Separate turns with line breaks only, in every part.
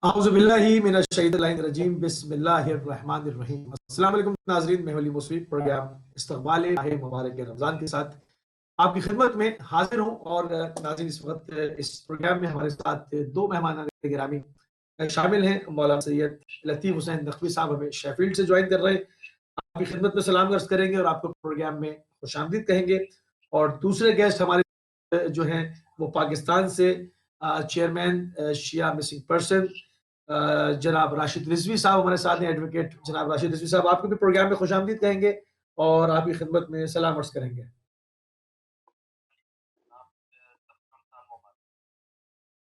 اعوذ باللہ من الشیطان الرجیم بسم اللہ الرحمن الرحیم۔ السلام علیکم ناظرین، میں ولی مصری پروگرام استقبال ماہ مبارک رمضان کے ساتھ آپ کی خدمت میں حاضر ہوں۔ اور ناظرین، اس وقت اس پروگرام میں ہمارے ساتھ دو مہمان گرامی شامل ہیں۔ مولانا سید لطیف حسین نقوی صاحب ہمیں شیفیلڈ سے جوائن کر رہے ہیں، آپ کی خدمت میں سلام عرض کریں گے اور آپ کو پروگرام میں خوش آمدید کہیں گے۔ اور دوسرے گیسٹ ہمارے جو ہیں وہ پاکستان سے چیئرمین شیعہ مسنگ پرسن جناب راشد رضوی صاحب ہمارے ساتھ ہیں۔ ایڈوکیٹ جناب راشد رضوی صاحب آپ کو بھی پروگرام میں خوش آمدید کہیں گے اور آپ کی خدمت میں سلام عرض کریں گے۔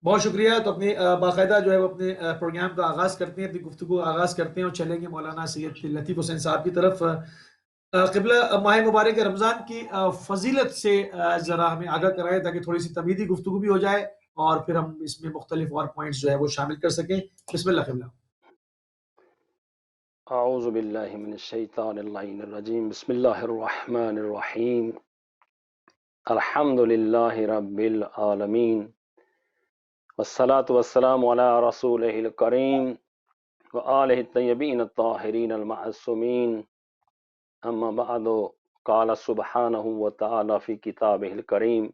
بہت شکریہ۔ تو اپنی باقاعدہ جو ہے وہ اپنے پروگرام کا آغاز کرتے ہیں، اپنی گفتگو کا آغاز کرتے ہیں اور چلیں گے مولانا سید لطیف حسین صاحب کی طرف۔ قبلہ ماہ مبارک رمضان کی فضیلت سے ذرا ہمیں آگاہ کرائیں تاکہ تھوڑی سی تمہیدی گفتگو بھی ہو جائے اور پھر ہم اس میں مختلف اور پوائنٹس جو ہے وہ شامل کر سکیں۔ بسم اللہ قبلہ۔
اعوذ باللہ من الشیطان اللعین الرجیم، بسم اللہ الرحمن الرحیم، الحمد للہ رب العالمین، والصلاة والسلام علی رسولہ الکریم وآلہ الطیبین الطاہرین المعصومین، اما بعد، قال سبحانہ وتعالی فی کتابہ الکریم،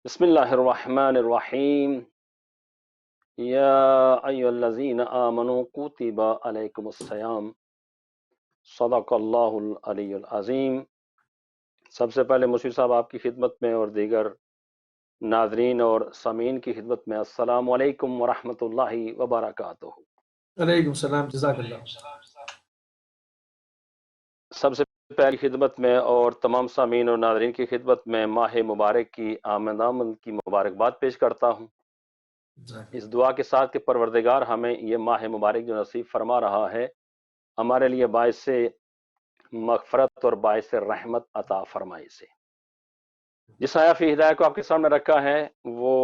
بسم اللہ الرحمن الرحیم، یا ایھا الذین آمنوا کتب علیکم الصیام، صدق اللہ العلی العظیم۔ سب سے پہلے مشیر صاحب آپ کی خدمت میں اور دیگر ناظرین اور سامعین کی خدمت میں السلام علیکم ورحمۃ اللہ وبرکاتہ۔
علیکم السلام، جزاک اللہ۔
سب سے پہلی خدمت میں اور تمام سامعین اور ناظرین کی خدمت میں ماہ مبارک کی آمد کی مبارکباد پیش کرتا ہوں، اس دعا کے ساتھ کہ پروردگار ہمیں یہ ماہ مبارک جو نصیب فرما رہا ہے ہمارے لیے باعث مغفرت اور باعث رحمت عطا فرمائے سے۔ جس آیا فی ہدایت کو آپ کے سامنے رکھا ہے وہ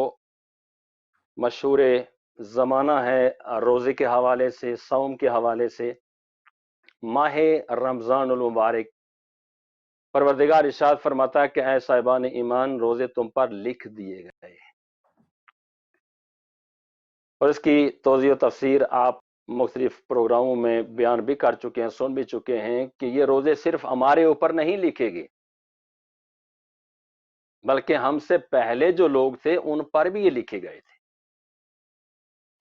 مشہور زمانہ ہے روزے کے حوالے سے، صوم کے حوالے سے، ماہ رمضان المبارک۔ پروردگار ارشاد فرماتا ہے کہ اے صاحبان ایمان، روزے تم پر لکھ دیے گئے، اور اس کی توضیح و تفسیر آپ مختلف پروگراموں میں بیان بھی کر چکے ہیں، سن بھی چکے ہیں کہ یہ روزے صرف ہمارے اوپر نہیں لکھے گئے بلکہ ہم سے پہلے جو لوگ تھے ان پر بھی یہ لکھے گئے تھے۔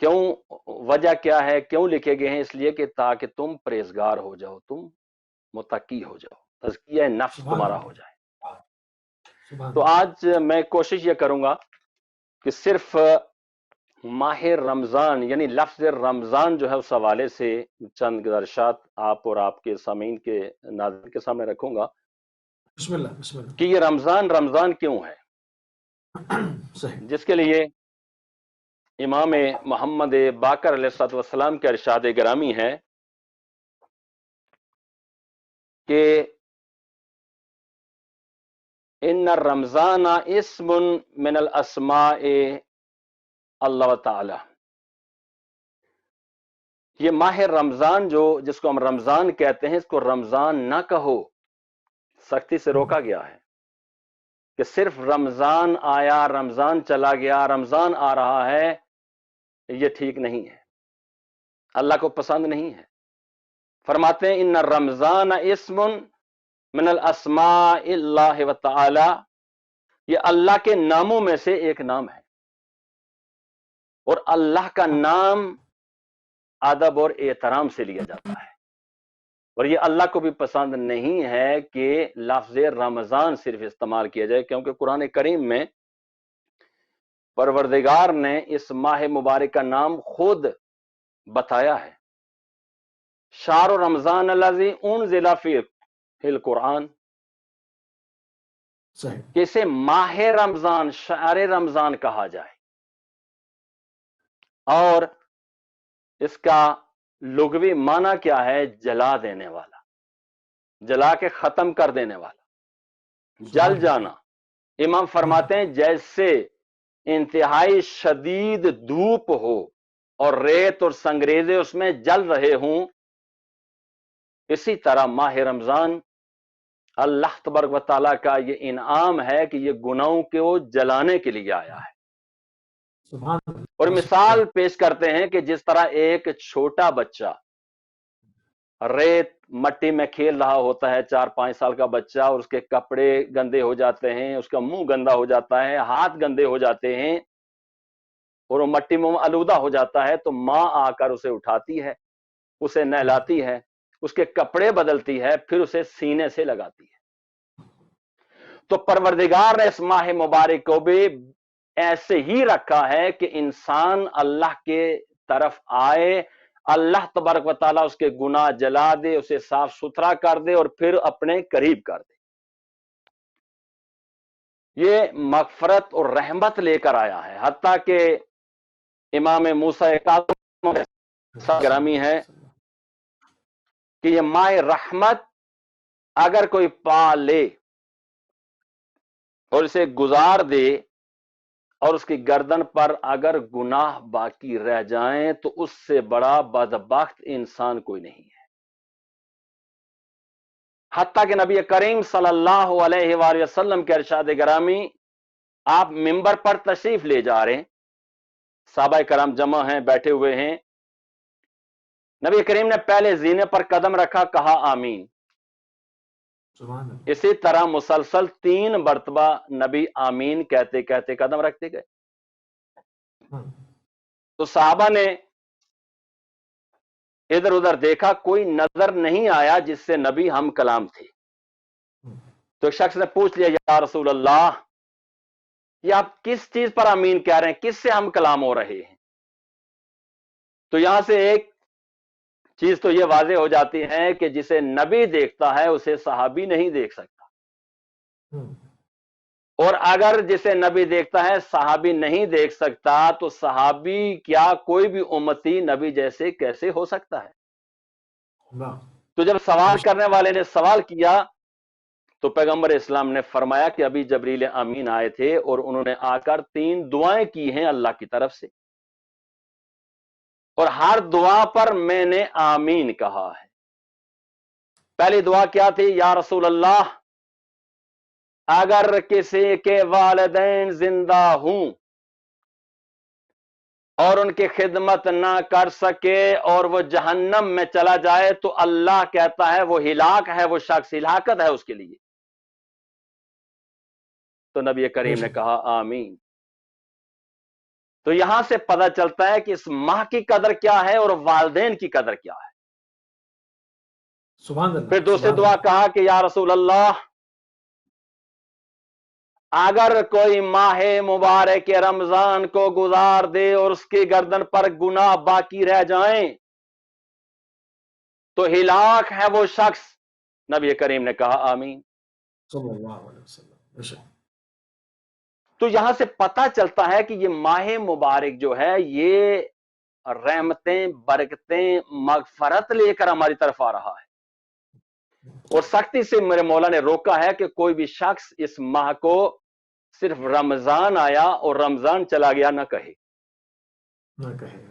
کیوں؟ وجہ کیا ہے کیوں لکھے گئے ہیں؟ اس لیے کہ تاکہ تم پرہیزگار ہو جاؤ، تم متقی ہو جاؤ، تزکیہ نفس تمہارا ہو جائے۔ تو آج میں کوشش یہ کروں گا کہ صرف ماہ رمضان یعنی لفظ رمضان جو ہے اس حوالے سے چند گزارشات آپ اور آپ کے سامعین کے ناظرین کے سامنے رکھوں گا۔
بسم اللہ بسم اللہ۔
کہ یہ رمضان کیوں ہے،
صحیح۔
جس کے لیے امام محمد باقر علیہ السلام کے ارشاد گرامی ہے کہ ان الرمضان اسم من الاسماء اللہ تعالی۔ یہ ماہ رمضان جس کو ہم رمضان کہتے ہیں، اس کو رمضان نہ کہو، سختی سے روکا گیا ہے کہ صرف رمضان آیا، رمضان چلا گیا، رمضان آ رہا ہے، یہ ٹھیک نہیں ہے، اللہ کو پسند نہیں ہے۔ فرماتے ہیں ان رمضان اسم من الاسماء اللہ تعالی، یہ اللہ کے ناموں میں سے ایک نام ہے، اور اللہ کا نام ادب اور احترام سے لیا جاتا ہے، اور یہ اللہ کو بھی پسند نہیں ہے کہ لفظ رمضان صرف استعمال کیا جائے، کیونکہ قرآن کریم میں پروردگار نے اس ماہ مبارک کا نام خود بتایا ہے، شہر رمضان الذی انزل فیہ القرآن، کہ اسے ماہ رمضان، شہر رمضان کہا جائے، اور اس کا لغوی معنی کیا ہے؟ جلا دینے والا، جلا کے ختم کر دینے والا، جل جانا۔ امام فرماتے ہیں جیسے انتہائی شدید دھوپ ہو اور ریت اور سنگریزے اس میں جل رہے ہوں، اسی طرح ماہ رمضان اللہ تبارک و تعالیٰ کا یہ انعام ہے کہ یہ گناہوں کو جلانے کے لیے آیا ہے،
سبحان اللہ،
اور
بہت
مثال
شکریہ۔
پیش کرتے ہیں کہ جس طرح ایک چھوٹا بچہ ریت مٹی میں کھیل رہا ہوتا ہے، 4-5 سال کا بچہ، اور اس کے کپڑے گندے ہو جاتے ہیں، اس کا منہ گندا ہو جاتا ہے، ہاتھ گندے ہو جاتے ہیں، اور وہ مٹی میں آلودہ ہو جاتا ہے، تو ماں آ کر اسے اٹھاتی ہے، اسے نہلاتی ہے، اس کے کپڑے بدلتی ہے، پھر اسے سینے سے لگاتی ہے۔ تو پروردگار نے اس ماہ مبارک کو بھی ایسے ہی رکھا ہے کہ انسان اللہ کے طرف آئے، اللہ تبارک و تعالیٰ اس کے گناہ جلا دے، اسے صاف ستھرا کر دے، اور پھر اپنے قریب کر دے۔ یہ مغفرت اور رحمت لے کر آیا ہے، حتیٰ کہ امام موسیٰ کاظم گرامی ہے کہ یہ ماہ رحمت اگر کوئی پا لے اور اسے گزار دے، اور اس کی گردن پر اگر گناہ باقی رہ جائیں، تو اس سے بڑا بدبخت انسان کوئی نہیں ہے۔ حتیٰ کہ نبی کریم صلی اللہ علیہ وآلہ وسلم کے ارشاد گرامی، آپ منبر پر تشریف لے جا رہے ہیں، صحابہ کرام جمع ہیں، بیٹھے ہوئے ہیں، نبی کریم نے پہلے زینے پر قدم رکھا، کہا آمین۔
سبحان اللہ۔
اسی طرح مسلسل 3 مرتبہ نبی آمین کہتے کہتے قدم رکھتے گئے۔ تو صحابہ نے ادھر ادھر دیکھا، کوئی نظر نہیں آیا جس سے نبی ہم کلام تھے۔ تو ایک شخص نے پوچھ لیا، یا رسول اللہ، یہ آپ کس چیز پر آمین کہہ رہے ہیں، کس سے ہم کلام ہو رہے ہیں؟ تو یہاں سے ایک چیز تو یہ واضح ہو جاتی ہے کہ جسے نبی دیکھتا ہے اسے صحابی نہیں دیکھ سکتا، اور اگر جسے نبی دیکھتا ہے صحابی نہیں دیکھ سکتا، تو صحابی کیا کوئی بھی امتی نبی جیسے کیسے ہو سکتا ہے؟ تو جب سوال کرنے والے نے سوال کیا تو پیغمبر اسلام نے فرمایا کہ ابھی جبریل امین آئے تھے اور انہوں نے آ کر 3 دعائیں کی ہیں اللہ کی طرف سے، اور ہر دعا پر میں نے آمین کہا ہے۔ پہلی دعا کیا تھی؟ یا رسول اللہ، اگر کسی کے والدین زندہ ہوں اور ان کی خدمت نہ کر سکے اور وہ جہنم میں چلا جائے، تو اللہ کہتا ہے وہ ہلاک ہے، وہ شخص ہلاکت ہے اس کے لیے۔ تو نبی کریم نے کہا آمین۔ تو یہاں سے پتہ چلتا ہے کہ اس ماہ کی قدر کیا ہے اور والدین کی قدر کیا ہے۔
سبحان اللہ۔
پھر دوسری دعا کہا کہ یا رسول اللہ، اگر کوئی ماہ مبارک رمضان کو گزار دے اور اس کی گردن پر گناہ باقی رہ جائیں، تو ہلاک ہے وہ شخص۔ نبی کریم نے کہا آمین۔
صلی اللہ علیہ وسلم۔
تو یہاں سے پتہ چلتا ہے کہ یہ ماہ مبارک جو ہے یہ رحمتیں، برکتیں، مغفرت لے کر ہماری طرف آ رہا ہے، اور سختی سے میرے مولا نے روکا ہے کہ کوئی بھی شخص اس ماہ کو صرف رمضان آیا اور رمضان چلا گیا نہ کہے،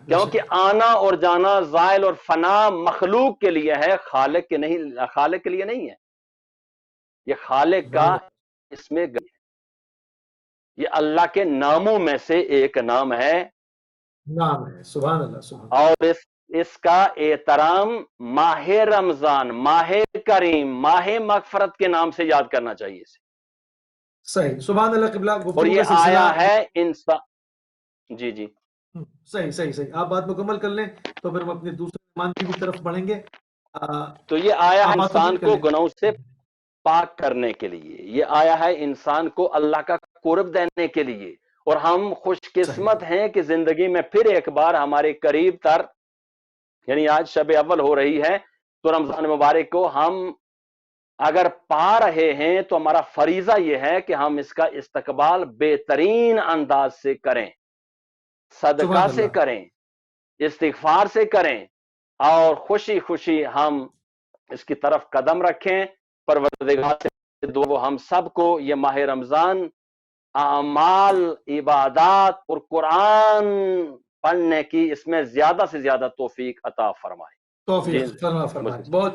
کیونکہ آنا اور جانا، زائل اور فنا مخلوق کے لیے ہے، خالق کے لیے نہیں ہے۔ یہ خالق کا اس میں ہے، یہ اللہ کے ناموں میں سے ایک نام ہے،
نام ہے۔ سبحان اللہ، سبحان اللہ۔
اور اس کا احترام ماہ رمضان، ماہ کریم، ماہ مغفرت کے نام سے یاد کرنا چاہیے اسے۔
صحیح، سبحان اللہ۔ قبلہ
اور
گفتگو
یہ
کا سلسلہ
آیا ہے انسان، جی جی
صحیح، آپ بات مکمل کر لیں تو پھر ہم اپنے دوسرے مہمان کی بھی طرف بڑھیں گے۔
تو یہ آیا ہے
آپ بات
انسان
مکمل کر
کو
لیں۔
گناہوں سے پاک کرنے کے لیے، یہ آیا ہے انسان کو اللہ کا قرب دینے کے لیے، اور ہم خوش قسمت ہیں کہ زندگی میں پھر ایک بار ہمارے قریب تر، یعنی آج شب اول ہو رہی ہے، تو رمضان مبارک کو ہم اگر پا رہے ہیں تو ہمارا فریضہ یہ ہے کہ ہم اس کا استقبال بہترین انداز سے کریں، صدقہ سے کریں، استغفار سے کریں، اور خوشی خوشی ہم اس کی طرف قدم رکھیں۔ پروردگار سے دعا ہم سب کو یہ ماہ رمضان اعمال، عبادات اور قرآن پڑھنے کی اس میں زیادہ سے زیادہ توفیق عطا فرمائے۔
توفیق فرمائے۔ بہت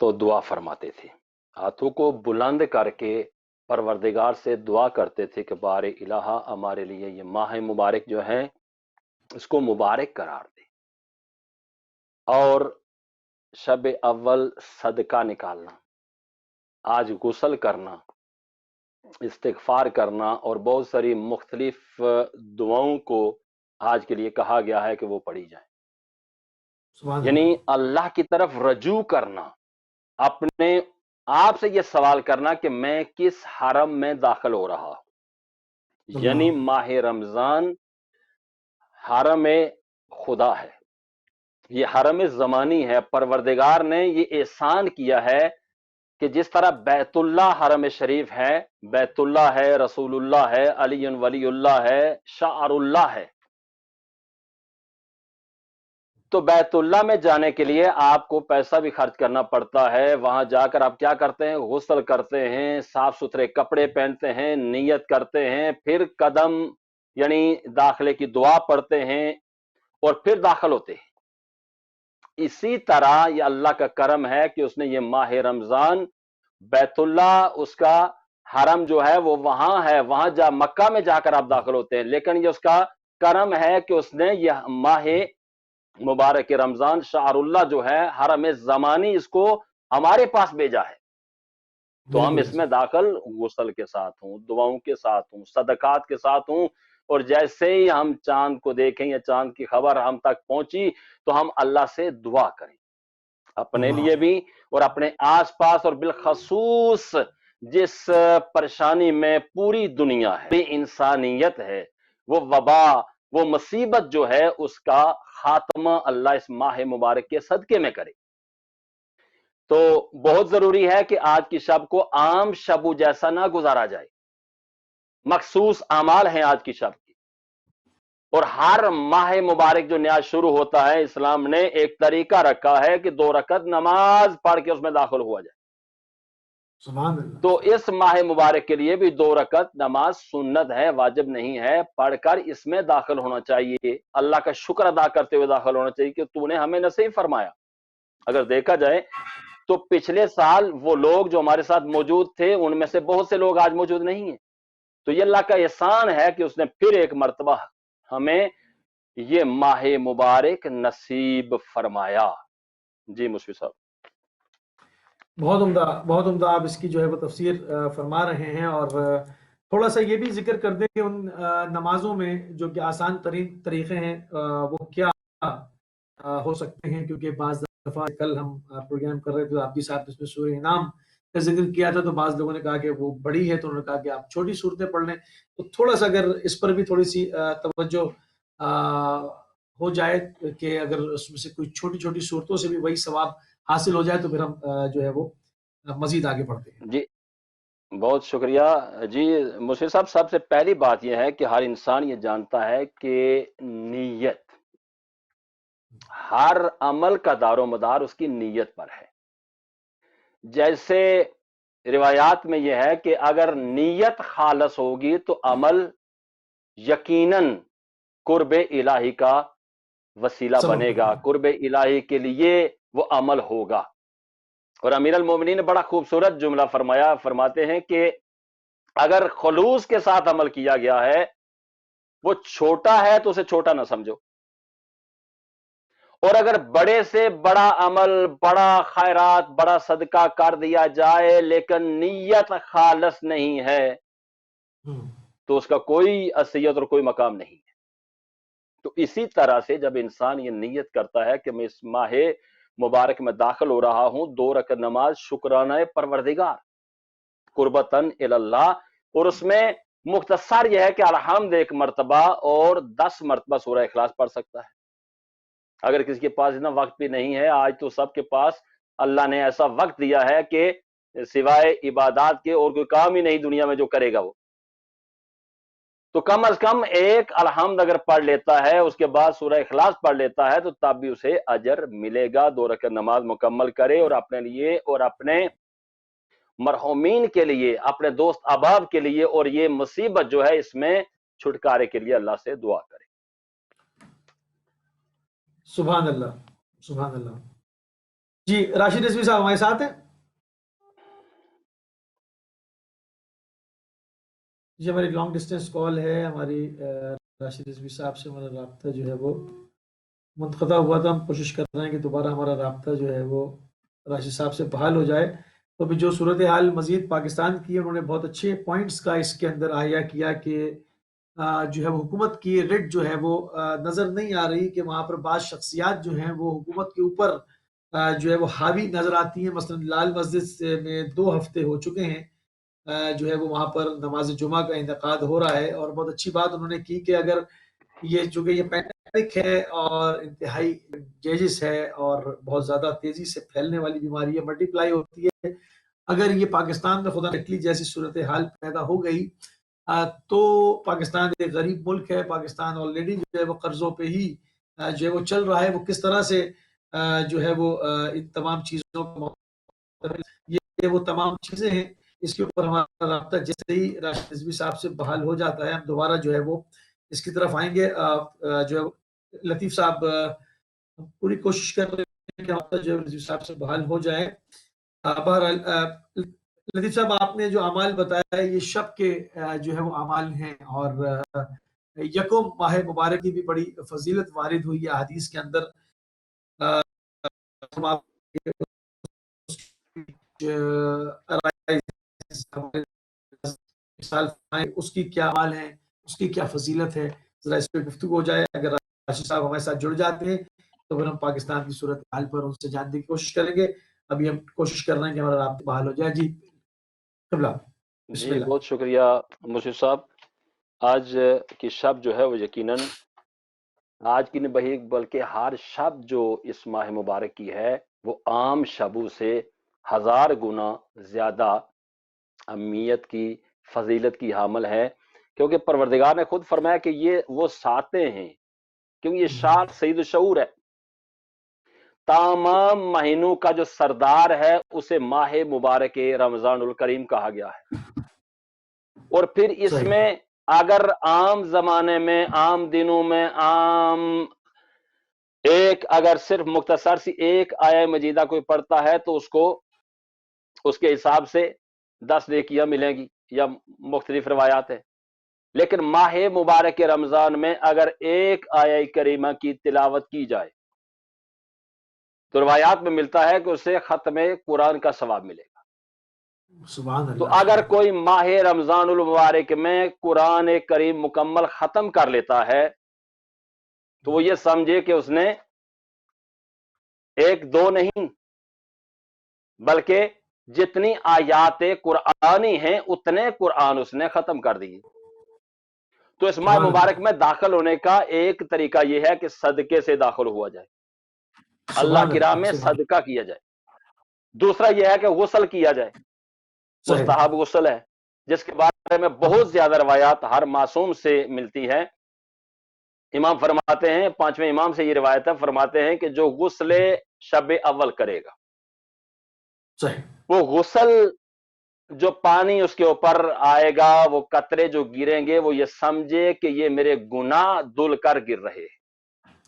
تو دعا فرماتے تھے، ہاتھوں کو بلند کر کے پروردگار سے دعا کرتے تھے کہ بار الہ ہمارے لیے یہ ماہ مبارک جو ہے اس کو مبارک قرار دے، اور شب اول صدقہ نکالنا، آج غسل کرنا، استغفار کرنا اور بہت ساری مختلف دعاؤں کو آج کے لیے کہا گیا ہے کہ وہ پڑھی جائیں،
سبحان
یعنی
اللہ۔
اللہ کی طرف رجوع کرنا، اپنے آپ سے یہ سوال کرنا کہ میں کس حرم میں داخل ہو رہا ہوں، یعنی
اللہ
ماہ رمضان حرم خدا ہے، یہ حرم زمانی ہے، پروردگار نے یہ احسان کیا ہے کہ جس طرح بیت اللہ حرم شریف ہے، بیت اللہ ہے، رسول اللہ ہے، علی ولی اللہ ہے، شعر اللہ ہے، تو بیت اللہ میں جانے کے لیے آپ کو پیسہ بھی خرچ کرنا پڑتا ہے، وہاں جا کر آپ کیا کرتے ہیں؟ غسل کرتے ہیں، صاف ستھرے کپڑے پہنتے ہیں، نیت کرتے ہیں، پھر قدم یعنی داخلے کی دعا پڑھتے ہیں اور پھر داخل ہوتے ہیں۔ اسی طرح یہ اللہ کا کرم ہے کہ اس نے یہ ماہ رمضان بیت اللہ اس کا حرم جو ہے وہ وہاں ہے، وہاں مکہ میں جا کر آپ داخل ہوتے ہیں، لیکن یہ اس کا کرم ہے کہ اس نے یہ ماہ مبارک رمضان شعر اللہ جو ہے حرم زمانی اس کو ہمارے پاس بھیجا ہے، تو ہم اس میں داخل غسل کے ساتھ ہوں، دعاؤں کے ساتھ ہوں، صدقات کے ساتھ ہوں، اور جیسے ہی ہم چاند کو دیکھیں یا چاند کی خبر ہم تک پہنچی تو ہم اللہ سے دعا کریں، اپنے لیے بھی اور اپنے آس پاس، اور بالخصوص جس پریشانی میں پوری دنیا ہے، انسانیت ہے، وہ وبا، وہ مصیبت جو ہے اس کا خاتمہ اللہ اس ماہ مبارک کے صدقے میں کرے۔ تو بہت ضروری ہے کہ آج کی شب کو عام شب جیسا نہ گزارا جائے، مخصوص اعمال ہیں آج کی شب کی، اور ہر ماہ مبارک جو نیا شروع ہوتا ہے اسلام نے ایک طریقہ رکھا ہے کہ 2 رکعت نماز پڑھ کے اس میں داخل ہوا جائے،
سبحان اللہ۔
تو اس ماہ مبارک کے لیے بھی 2 رکعت نماز سنت ہے، واجب نہیں ہے، پڑھ کر اس میں داخل ہونا چاہیے، اللہ کا شکر ادا کرتے ہوئے داخل ہونا چاہیے کہ تو نے ہمیں نصیب فرمایا۔ اگر دیکھا جائے تو پچھلے سال وہ لوگ جو ہمارے ساتھ موجود تھے ان میں سے بہت سے لوگ آج موجود نہیں ہیں، تو یہ اللہ کا احسان ہے کہ اس نے پھر ایک مرتبہ ہمیں یہ ماہ مبارک نصیب فرمایا۔ جی مشفی صاحب۔
بہت عمدہ، بہت عمدہ آپ اس کی جو ہے وہ تفسیر فرما رہے ہیں، اور تھوڑا سا یہ بھی ذکر کر دیں کہ ان نمازوں میں جو کہ آسان ترین طریقے ہیں وہ کیا ہو سکتے ہیں، کیونکہ بعض دفعہ کل ہم پروگرام کر رہے تھے آپ بھی ساتھ اس میں سورہ انعام کا ذکر کیا تھا، تو بعض لوگوں نے کہا کہ وہ بڑی ہے، تو انہوں نے کہا کہ آپ چھوٹی صورتیں پڑھ لیں، تو تھوڑا سا اگر اس پر بھی تھوڑی سی توجہ ہو جائے کہ اگر اس میں سے کوئی چھوٹی چھوٹی صورتوں سے بھی وہی ثواب حاصل ہو جائے تو پھر ہم جو ہے وہ مزید آگے بڑھتے ہیں۔
جی بہت شکریہ۔ جی مشفی صاحب، سب سے پہلی بات یہ ہے کہ ہر انسان یہ جانتا ہے کہ نیت، ہر عمل کا دار و مدار اس کی نیت پر ہے۔ جیسے روایات میں یہ ہے کہ اگر نیت خالص ہوگی تو عمل یقیناً قرب الہی کا وسیلہ بنے گا، قرب الہی کے لیے وہ عمل ہوگا۔ اور امیر المومنین نے بڑا خوبصورت جملہ فرمایا، فرماتے ہیں کہ اگر خلوص کے ساتھ عمل کیا گیا ہے، وہ چھوٹا ہے تو اسے چھوٹا نہ سمجھو، اور اگر بڑے سے بڑا عمل، بڑا خیرات، بڑا صدقہ کر دیا جائے لیکن نیت خالص نہیں ہے تو اس کا کوئی حیثیت اور کوئی مقام نہیں ہے۔ تو اسی طرح سے جب انسان یہ نیت کرتا ہے کہ میں اس ماہ مبارک میں داخل ہو رہا ہوں، 2 رکعت نماز شکرانہ پروردگار، قربتاً اللہ، اور اس میں مختصر یہ ہے کہ الحمد 1 مرتبہ اور 10 مرتبہ سورہ اخلاص پڑھ سکتا ہے۔ اگر کسی کے پاس اتنا وقت بھی نہیں ہے، آج تو سب کے پاس اللہ نے ایسا وقت دیا ہے کہ سوائے عبادات کے اور کوئی کام ہی نہیں دنیا میں جو کرے گا وہ، تو کم از کم 1 الحمد اگر پڑھ لیتا ہے، اس کے بعد سورہ اخلاص پڑھ لیتا ہے تو تب بھی اسے اجر ملے گا۔ 2 رکعت نماز مکمل کرے اور اپنے لیے اور اپنے مرحومین کے لیے، اپنے دوست احباب کے لیے، اور یہ مصیبت جو ہے اس میں چھٹکارے کے لیے اللہ سے دعا کرے۔
سبحان اللہ، سبحان اللہ۔ جی راشد رضوی صاحب ہمارے ساتھ ہیں؟ جی ہماری لانگ ڈسٹینس کال ہے، ہماری راشد رضوی صاحب سے ہمارا رابطہ جو ہے وہ منقطع ہوا تھا. ہم کوشش کر رہے ہیں کہ دوبارہ ہمارا رابطہ جو ہے وہ راشد صاحب سے بحال ہو جائے. تو ابھی جو صورتحال مزید پاکستان کی ہے، انہوں نے بہت اچھے پوائنٹس کا اس کے اندر احاطہ کیا کہ جو ہے وہ حکومت کی رٹ جو ہے وہ نظر نہیں آ رہی کہ وہاں پر بعض شخصیات جو ہیں وہ حکومت کے اوپر جو ہے وہ حاوی نظر آتی ہیں. مثلا لال مسجد میں 2 ہفتے ہو چکے ہیں جو ہے وہ وہاں پر نماز جمعہ کا انعقاد ہو رہا ہے، اور بہت اچھی بات انہوں نے کی کہ اگر یہ چونکہ یہ پینڈیمک ہے اور انتہائی جیجس ہے اور بہت زیادہ تیزی سے پھیلنے والی بیماری ہے، ملٹی پلائی ہوتی ہے، اگر یہ پاکستان میں خدا اٹلی جیسی صورتحال پیدا ہو گئی تو پاکستان ایک غریب ملک ہے. پاکستان آلریڈی جو ہے وہ قرضوں پہ ہی جو ہے وہ چل رہا ہے. وہ کس طرح سے جو ہے وہ ان تمام چیزوں کو یہ وہ تمام چیزیں ہیں، اس کے اوپر ہمارا رابطہ جیسے ہی راشد رضوی صاحب سے بحال ہو جاتا ہے ہم دوبارہ جو ہے وہ اس کی طرف آئیں گے. جو ہے لطیف صاحب پوری کوشش کر رہے ہیں کہ رابطہ جو ہے رضوی صاحب سے بحال ہو جائے. بہرحال لطیف صاحب آپ نے جو اعمال بتایا یہ شب کے جو ہے وہ اعمال ہیں، اور یکم ماہ مبارک کی بھی بڑی فضیلت وارد ہوئی ہے حدیث کے اندر. اس کی کیا حال ہے، اس کی کیا فضیلت ہے، ذرا اس پہ گفتگو ہو جائے. اگر راشد صاحب ہمارے ساتھ جڑ جاتے ہیں تو پھر ہم پاکستان کی صورت حال پر ان سے جاننے کی کوشش کریں گے. ابھی ہم کوشش کر رہے ہیں کہ ہمارا رابطہ بحال ہو جائے. جی قبلہ بسم
جی
اللہ.
بہت شکریہ مرشد صاحب. آج کی شب جو ہے وہ یقیناً آج کی نہیں بلکہ ہر شب جو اس ماہ مبارک کی ہے وہ عام شبوں سے 1000 گنا زیادہ اہمیت کی فضیلت کی حامل ہے، کیونکہ پروردگار نے خود فرمایا کہ یہ وہ ساتیں ہیں، کیونکہ یہ شہر سید الشعور ہے. تمام مہینوں کا جو سردار ہے اسے ماہ مبارک رمضان الکریم کہا گیا ہے. اور پھر اس
صحیح.
میں اگر عام زمانے میں، عام دنوں میں، عام اگر صرف مختصر سی ایک آیہ مجیدہ کوئی پڑھتا ہے تو اس کو اس کے حساب سے 10 نیکیاں ملیں گی یا مختلف روایات ہیں. لیکن ماہ مبارک رمضان میں اگر ایک آیہ کریمہ کی تلاوت کی جائے تو روایات میں ملتا ہے کہ اسے ختم قرآن کا ثواب ملے گا.
سبحان
تو
اللہ.
اگر کوئی ماہ رمضان المبارک میں قرآن کریم مکمل ختم کر لیتا ہے تو وہ یہ سمجھے کہ اس نے 1-2 نہیں بلکہ جتنی آیات قرآنی ہیں اتنے قرآن اس نے ختم کر دی. تو اس ماہ مبارک میں داخل ہونے کا ایک طریقہ یہ ہے کہ صدقے سے داخل ہوا جائے، اللہ کی راہ میں صدقہ کیا جائے. دوسرا یہ ہے کہ غسل کیا جائے، مستحب غسل ہے جس کے بارے میں بہت زیادہ روایات ہر معصوم سے ملتی ہیں. امام فرماتے ہیں، 5ویں امام سے یہ روایت ہے، فرماتے ہیں کہ جو غسل شب اول کرے گا وہ غسل جو پانی اس کے اوپر آئے گا، وہ قطرے جو گریں گے، وہ یہ سمجھے کہ یہ میرے گناہ دل کر گر رہے ہیں.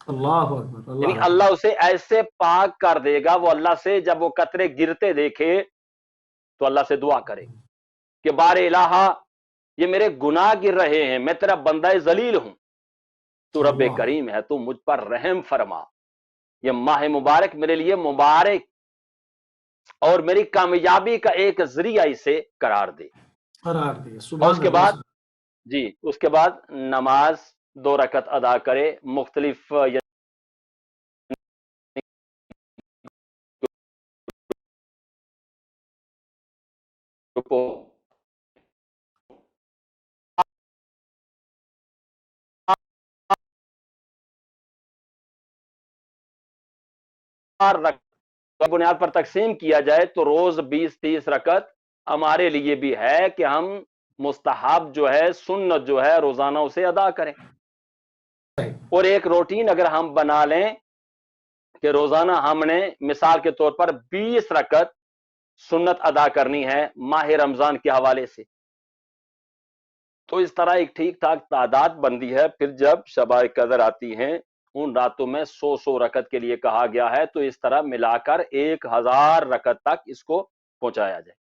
اللہ اکبر.
یعنی اللہ اسے ایسے پاک کر دے گا، وہ اللہ سے جب وہ قطرے گرتے دیکھے تو اللہ سے دعا کرے کہ بار الہ یہ میرے گناہ گر رہے ہیں، میں تیرا بندہ ذلیل ہوں، تو رب کریم ہے، تو مجھ پر رحم فرما. یہ ماہ مبارک میرے لیے مبارک اور میری کامیابی کا ایک ذریعہ اسے قرار دے. اور اس کے بعد اس کے بعد نماز 2 رکعت ادا کرے، مختلف بنیاد پر تقسیم کیا جائے تو روز 20-30 رکعت ہمارے لیے بھی ہے کہ ہم مستحب جو ہے، سنت جو ہے، روزانہ اسے ادا کریں. اور ایک روٹین اگر ہم بنا لیں کہ روزانہ ہم نے مثال کے طور پر 20 رکعت سنت ادا کرنی ہے ماہ رمضان کے حوالے سے، تو اس طرح ایک ٹھیک ٹھاک تعداد بندی ہے. پھر جب شب قدر آتی ہیں ان راتوں میں 100 رکعت کے لیے کہا گیا ہے، تو اس طرح ملا کر 1000 رکعت تک اس کو پہنچایا جائے۔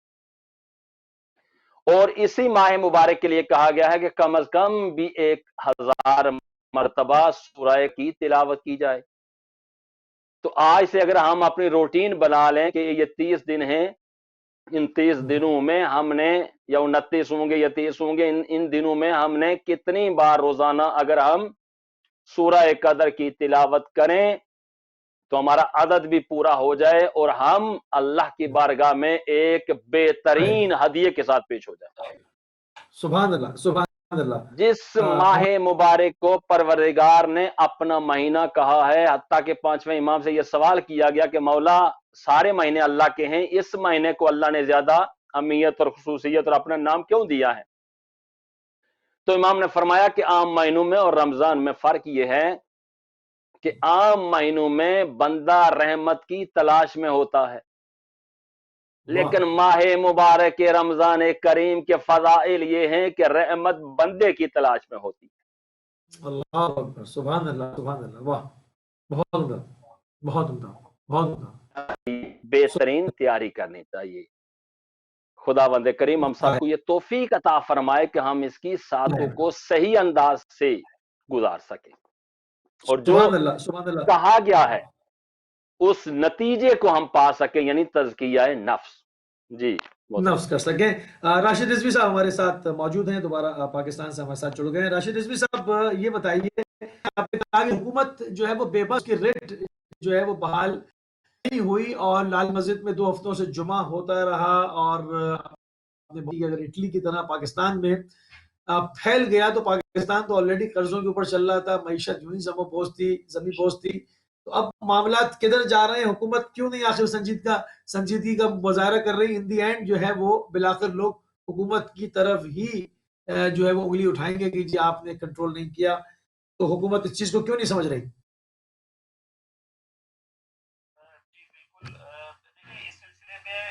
اور اسی ماہ مبارک کے لیے کہا گیا ہے کہ کم از کم بھی 1000 مرتبہ سورہ کی تلاوت کی جائے۔ تو آج سے اگر ہم اپنی روٹین بنا لیں کہ یہ 30 دن ہیں، ان 30 دنوں میں ہم نے، یا 29 ہوں گے یا 30 ہوں گے، ان دنوں میں ہم نے کتنی بار روزانہ اگر ہم سورہ قدر کی تلاوت کریں تو ہمارا عدد بھی پورا ہو جائے اور ہم اللہ کی بارگاہ میں ایک بہترین ہدیے کے ساتھ پیش ہو جائے۔
سبحان اللہ، سبحان اللہ۔
جس ماہ مبارک کو پروردگار نے اپنا مہینہ کہا ہے، حتیٰ کہ 5ویں امام سے یہ سوال کیا گیا کہ مولا سارے مہینے اللہ کے ہیں، اس مہینے کو اللہ نے زیادہ اہمیت اور خصوصیت اور اپنا نام کیوں دیا ہے؟ تو امام نے فرمایا کہ عام مہینوں میں اور رمضان میں فرق یہ ہے کہ عام مہینوں میں بندہ رحمت کی تلاش میں ہوتا ہے، لیکن ماہ مبارک رمضان کریم کے فضائل یہ ہیں کہ رحمت بندے کی تلاش میں ہوتی ہے۔
اللہ اکبر، سبحان اللہ، سبحان اللہ، واہ، بہت عمدہ، بہت عمدہ، بہت عمدہ۔
بہترین تیاری کرنی چاہیے۔ خدا بند کریم ہم سب کو یہ توفیق عطا فرمائے کہ ہم اس کی ساتوں کو صحیح انداز سے گزار سکیں، اور جو
سبحان اللہ، سبحان اللہ،
کہا گیا ہے اس نتیجے کو ہم پا سکیں، یعنی تزکیہ نفس۔ جی
نفس کر سکیں۔ راشد رضوی صاحب ہمارے ساتھ موجود ہیں، دوبارہ پاکستان سے ہمارے ساتھ جڑ گئے ہیں۔ راشد رضوی صاحب یہ بتائیے، آپ نے کہا کہ حکومت جو ہے وہ بے بس کی ریٹ جو ہے وہ بحال نہیں ہوئی، اور لال مسجد میں 2 ہفتوں سے جمعہ ہوتا رہا، اور اگر اٹلی کی طرح پاکستان میں پھیل گیا تو پاکستان تو آلریڈی قرضوں کے اوپر چل رہا تھا، معیشت یوں ہی زمین بوجھ تھی، تو اب معاملات کدھر جا رہے ہیں؟ حکومت کیوں نہیں آخر سنجیدگی کا مظاہرہ کر رہی؟ ان دی اینڈ جو ہے وہ بلاخر لوگ حکومت کی طرف ہی جو ہے وہ انگلی اٹھائیں گے کہ جی آپ نے کنٹرول نہیں کیا، تو حکومت اس چیز کو کیوں نہیں سمجھ رہی؟
جی بالکل، دیکھیے اس سلسلے میں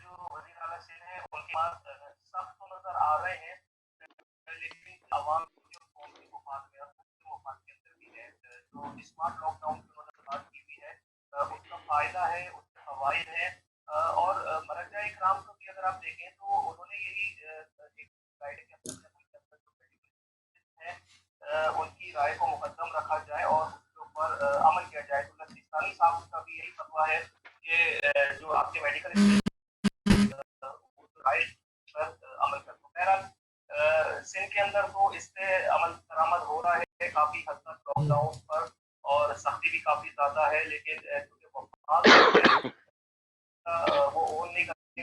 جو وزیر اعلیٰ سے ہیں ان کے پاس سخت تو نظر آ رہے ہیں، لیکن عوام جو قوم کے مفاد میں کے اندر بھی ہے، جو اسمارٹ لاک ڈاؤن کی انہوں نے بات کی بھی ہے، اس کا فائدہ ہے، اس کے فوائد ہیں، اور مرجع اکرام کو بھی اگر آپ دیکھیں تو انہوں نے یہی ایک گائیڈ کے اندر ان کی رائے کو مقدم رکھا جائے اور اس کے اوپر عمل کیا جائے۔ تو لسیستانی صاحب کا بھی یہی فتویٰ ہے کہ جو آپ کے میڈیکل رائے پر عمل کر دو۔ بہرحال سندھ کے اندر تو اس سے عمل درآمد ہو رہا ہے کافی حد تک لاک ڈاؤن پر، اور سختی بھی کافی زیادہ ہے، لیکن کیونکہ وہ اون نہیں کرتے،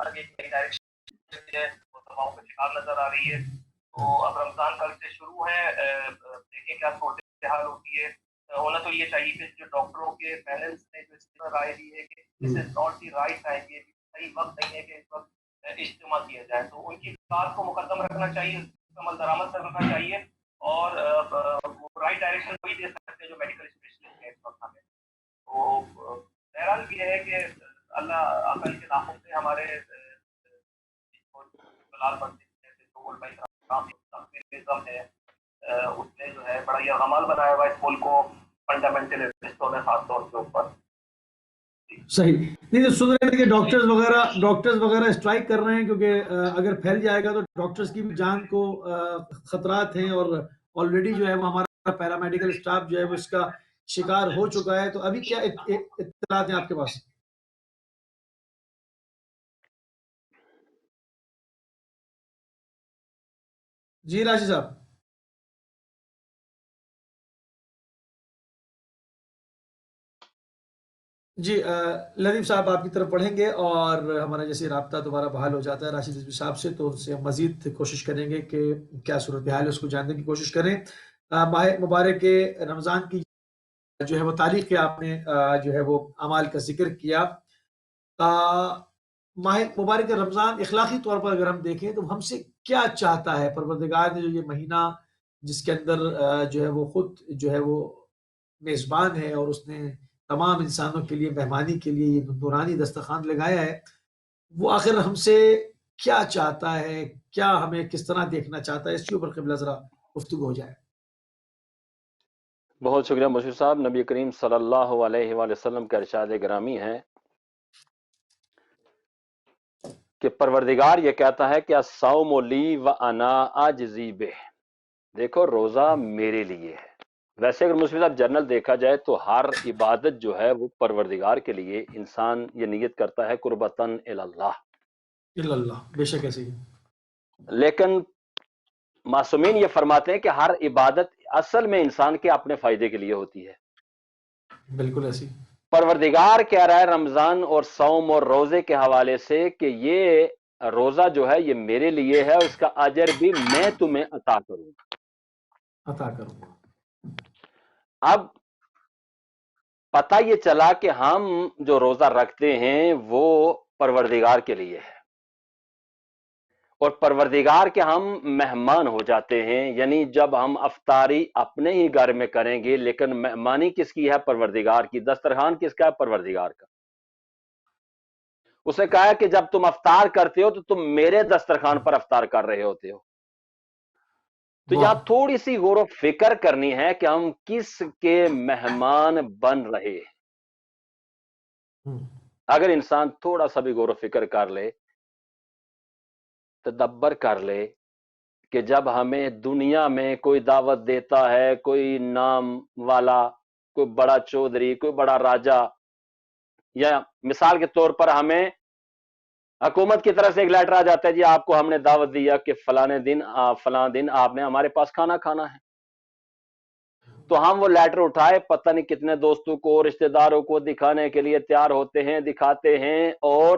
آگے کی ڈائریکشن ہے وہ دباؤ کا شکار نظر آ رہی ہے۔ تو اب رمضان کل سے شروع ہے، دیکھیں کیا صورتحال ہوتی ہے۔ ہونا تو یہ چاہیے کہ جو ڈاکٹروں کے پینلز نے جو اس طرح رائے دی ہے کہ this is not the right time, یہ صحیح وقت نہیں ہے کہ اس وقت اجتماع کیا جائے، تو ان کی بات کو مقدم رکھنا چاہیے، عمل درآمد کرنا چاہیے، اور رائٹ ڈائریکشن وہی دے سکتے ہیں جو میڈیکل اسپیشلسٹ ہیں اس وقت ہمیں۔ تو بہرحال یہ ہے کہ اللہ عقل کے ناخن سے ہمارے بلال بندی جیسے جو علماء کرام ہے، اس نے جو ہے بڑا یہ غمال بنایا ہوا اس ملک کو فنڈامنٹلسٹوں نے خاص طور کے اوپر۔
صحیح نہیں، تو سن رہے ہیں کہ ڈاکٹرز وغیرہ اسٹرائک کر رہے ہیں، کیونکہ اگر پھیل جائے گا تو ڈاکٹرز کی بھی جان کو خطرات ہیں، اور آلریڈی جو ہے وہ ہمارا پیرامیڈیکل اسٹاف جو ہے وہ اس کا شکار ہو چکا ہے۔ تو ابھی کیا اطلاعات ہیں آپ کے پاس؟ جی راشد صاحب۔ جی لطیف صاحب آپ کی طرف پڑھیں گے، اور ہمارا جیسے رابطہ دوبارہ بحال ہو جاتا ہے راشد رضوی صاحب سے تو ان سے ہم مزید کوشش کریں گے کہ کیا صورتحال ہے اس کو جاننے کی کوشش کریں۔ ماہ مبارک رمضان کی جو ہے وہ تاریخ کے آپ نے جو ہے وہ اعمال کا ذکر کیا۔ ماہ مبارک رمضان اخلاقی طور پر اگر ہم دیکھیں تو ہم سے کیا چاہتا ہے؟ پروردگار نے جو یہ مہینہ جس کے اندر جو ہے وہ خود جو ہے وہ میزبان ہے، اور اس نے تمام انسانوں کے لیے مہمانی کے لیے یہ نورانی دسترخوان لگایا ہے، وہ آخر ہم سے کیا چاہتا ہے؟ کیا ہمیں کس طرح دیکھنا چاہتا ہے؟ اس کے اوپر قبلہ ذرا گفتگو ہو جائے۔
بہت شکریہ مشیر صاحب. نبی کریم صلی اللہ علیہ وآلہ وسلم کا ارشاد گرامی ہے کہ پروردگار یہ کہتا ہے کہ الصوم لی وانا اجزی بہ. دیکھو روزہ میرے لیے ہے. ویسے اگر مسلم صاحب جنرل دیکھا جائے تو ہر عبادت جو ہے وہ پروردگار کے لیے انسان یہ نیت کرتا ہے قربتاً اللہ.
اللہ بے شک ایسے ہی.
لیکن معصومین یہ فرماتے ہیں کہ ہر عبادت اصل میں انسان کے اپنے فائدے کے لیے ہوتی ہے.
بالکل ایسی.
پروردگار کہہ رہا ہے رمضان اور صوم اور روزے کے حوالے سے کہ یہ روزہ جو ہے یہ میرے لیے ہے، اس کا اجر بھی میں تمہیں عطا کروں گا.
عطا کروں گا.
اب پتہ یہ چلا کہ ہم جو روزہ رکھتے ہیں وہ پروردگار کے لیے ہے، اور پروردگار کے ہم مہمان ہو جاتے ہیں. یعنی جب ہم افطاری اپنے ہی گھر میں کریں گے، لیکن مہمانی کس کی ہے؟ پروردگار کی. دسترخوان کس کا ہے؟ پروردگار کا. اس نے کہا کہ جب تم افطار کرتے ہو تو تم میرے دسترخوان پر افطار کر رہے ہوتے ہو. تو یہاں تھوڑی سی غور و فکر کرنی ہے کہ ہم کس کے مہمان بن رہے ہیں. اگر انسان تھوڑا سا بھی غور و فکر کر لے، تدبر کر لے کہ جب ہمیں دنیا میں کوئی دعوت دیتا ہے، کوئی نام والا، کوئی بڑا چودھری، کوئی بڑا راجا، یا مثال کے طور پر ہمیں حکومت کی طرف سے ایک لیٹر آ جاتا ہے جی آپ کو ہم نے دعوت دیا کہ فلاں دن آپ نے ہمارے پاس کھانا کھانا ہے. تو ہم وہ لیٹر اٹھائے پتہ نہیں کتنے دوستوں کو، رشتہ داروں کو دکھانے کے لیے تیار ہوتے ہیں، دکھاتے ہیں اور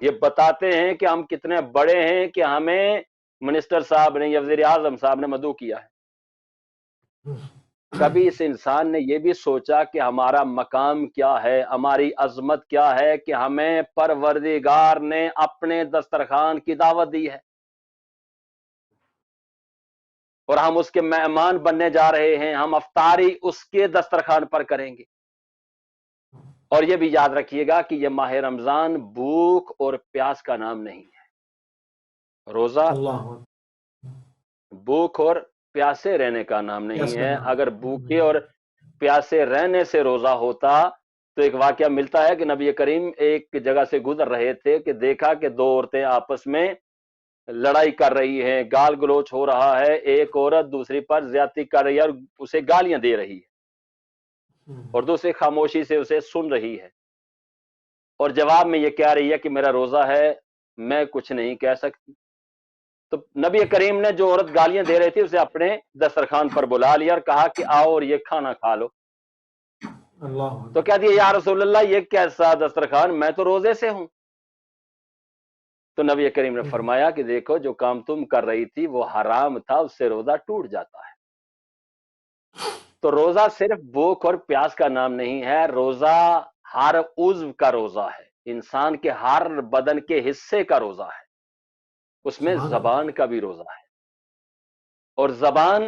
یہ بتاتے ہیں کہ ہم کتنے بڑے ہیں کہ ہمیں منسٹر صاحب نے یا وزیر اعظم صاحب نے مدعو کیا ہے. کبھی اس انسان نے یہ بھی سوچا کہ ہمارا مقام کیا ہے، ہماری عظمت کیا ہے کہ ہمیں پروردگار نے اپنے دسترخوان کی دعوت دی ہے اور ہم اس کے مہمان بننے جا رہے ہیں. ہم افطاری اس کے دسترخوان پر کریں گے. اور یہ بھی یاد رکھیے گا کہ یہ ماہ رمضان بھوک اور پیاس کا نام نہیں ہے. روزہ بھوک اور پیاسے رہنے کا نام نہیں ہے. اگر بھوکے اور پیاسے رہنے سے روزہ ہوتا تو ایک واقعہ ملتا ہے کہ نبی کریم ایک جگہ سے گزر رہے تھے کہ دیکھا کہ دو عورتیں آپس میں لڑائی کر رہی ہیں، گال گلوچ ہو رہا ہے، ایک عورت دوسری پر زیادتی کر رہی ہے اور اسے گالیاں دے رہی ہے اور دوسری خاموشی سے اسے سن رہی ہے اور جواب میں یہ کہہ رہی ہے کہ میرا روزہ ہے، میں کچھ نہیں کہہ سکتی. تو نبی کریم نے جو عورت گالیاں دے رہی تھی اسے اپنے دسترخوان پر بلا لیا اور کہا کہ آؤ اور یہ کھانا کھا لو. تو کہہ دیا یا رسول اللہ یہ کیسا دسترخوان، میں تو روزے سے ہوں. تو نبی کریم نے فرمایا کہ دیکھو جو کام تم کر رہی تھی وہ حرام تھا، اس سے روزہ ٹوٹ جاتا ہے. تو روزہ صرف بھوک اور پیاس کا نام نہیں ہے، روزہ ہر عضو کا روزہ ہے، انسان کے ہر بدن کے حصے کا روزہ ہے. اس میں زبان کا بھی روزہ ہے. اور زبان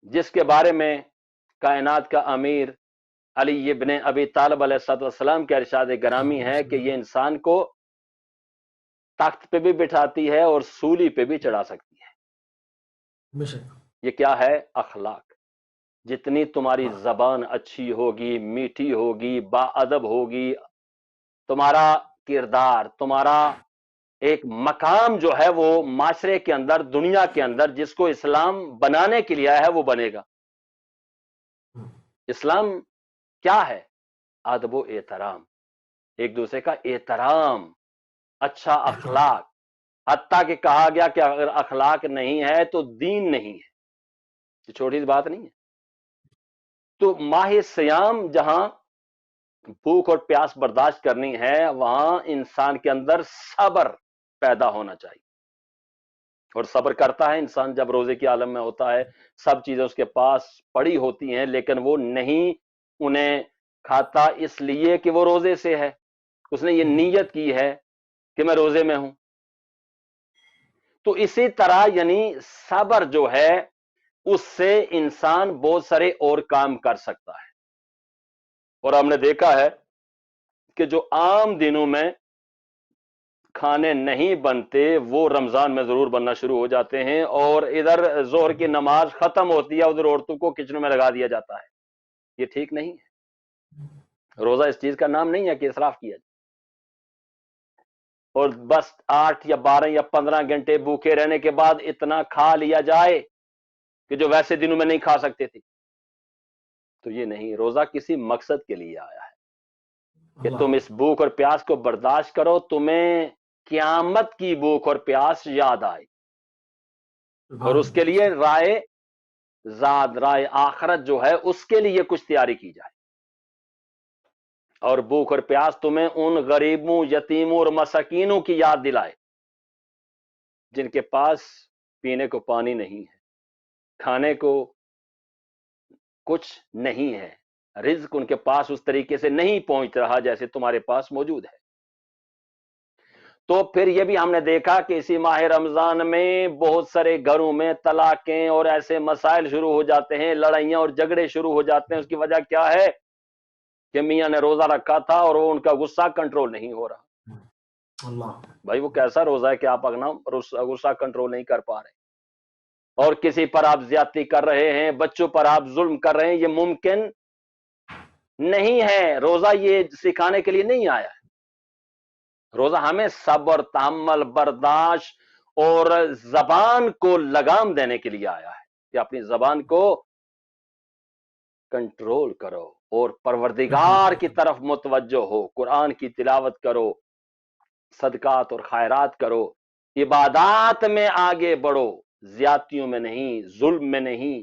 جس کے بارے میں کائنات کا امیر علی ابن ابی طالب علیہ السلام کے ارشاد گرامی ہے کہ یہ انسان کو تخت پہ بھی بٹھاتی ہے اور سولی پہ بھی چڑھا سکتی ہے. یہ کیا ہے؟ اخلاق. جتنی تمہاری زبان اچھی ہوگی، میٹھی ہوگی، با ادب ہوگی، تمہارا کردار، تمہارا ایک مقام جو ہے وہ معاشرے کے اندر، دنیا کے اندر جس کو اسلام بنانے کے لیے ہے وہ بنے گا. اسلام کیا ہے؟ ادب و احترام، ایک دوسرے کا احترام، اچھا اخلاق. حتیٰ کہ کہا گیا کہ اگر اخلاق نہیں ہے تو دین نہیں ہے. یہ چھوٹی سی بات نہیں ہے. تو ماہ سیام جہاں بھوک اور پیاس برداشت کرنی ہے وہاں انسان کے اندر صبر پیدا ہونا چاہیے. اور صبر کرتا ہے انسان جب روزے کی عالم میں ہوتا ہے، سب چیزیں اس کے پاس پڑی ہوتی ہیں لیکن وہ نہیں انہیں کھاتا اس لیے کہ وہ روزے سے ہے. اس نے یہ نیت کی ہے کہ میں روزے میں ہوں. تو اسی طرح یعنی صبر جو ہے اس سے انسان بہت سارے اور کام کر سکتا ہے. اور ہم نے دیکھا ہے کہ جو عام دنوں میں کھانے نہیں بنتے وہ رمضان میں ضرور بننا شروع ہو جاتے ہیں، اور ادھر ظہر کی نماز ختم ہوتی ہے ادھر عورتوں کو کچنوں میں لگا دیا جاتا ہے. یہ ٹھیک نہیں ہے. روزہ اس چیز کا نام نہیں ہے کہ اسراف کیا جائے اور بس 8 یا 12 یا 15 گھنٹے بھوکے رہنے کے بعد اتنا کھا لیا جائے کہ جو ویسے دنوں میں نہیں کھا سکتے تھے. تو یہ نہیں، روزہ کسی مقصد کے لیے آیا ہے کہ تم اس بھوک اور پیاس کو برداشت کرو، تمہیں قیامت کی بھوک اور پیاس یاد آئے، اور اس کے لیے رائے زاد، رائے آخرت جو ہے اس کے لیے کچھ تیاری کی جائے. اور بھوک اور پیاس تمہیں ان غریبوں، یتیموں اور مساکینوں کی یاد دلائے جن کے پاس پینے کو پانی نہیں ہے، کھانے کو کچھ نہیں ہے، رزق ان کے پاس اس طریقے سے نہیں پہنچ رہا جیسے تمہارے پاس موجود ہے. تو پھر یہ بھی ہم نے دیکھا کہ اسی ماہ رمضان میں بہت سارے گھروں میں طلاقیں اور ایسے مسائل شروع ہو جاتے ہیں، لڑائیاں اور جھگڑے شروع ہو جاتے ہیں. اس کی وجہ کیا ہے کہ میاں نے روزہ رکھا تھا اور وہ ان کا غصہ کنٹرول نہیں ہو رہا. بھائی وہ کیسا روزہ ہے کہ آپ اپنا غصہ کنٹرول نہیں کر پا رہے، اور کسی پر آپ زیادتی کر رہے ہیں، بچوں پر آپ ظلم کر رہے ہیں. یہ ممکن نہیں ہے. روزہ یہ سکھانے کے لیے نہیں آیا ہے. روزہ ہمیں صبر، تحمل، برداشت اور زبان کو لگام دینے کے لیے آیا ہے کہ اپنی زبان کو کنٹرول کرو اور پروردگار کی طرف متوجہ ہو، قرآن کی تلاوت کرو، صدقات اور خیرات کرو، عبادات میں آگے بڑھو، زیادتیوں میں نہیں، ظلم میں نہیں.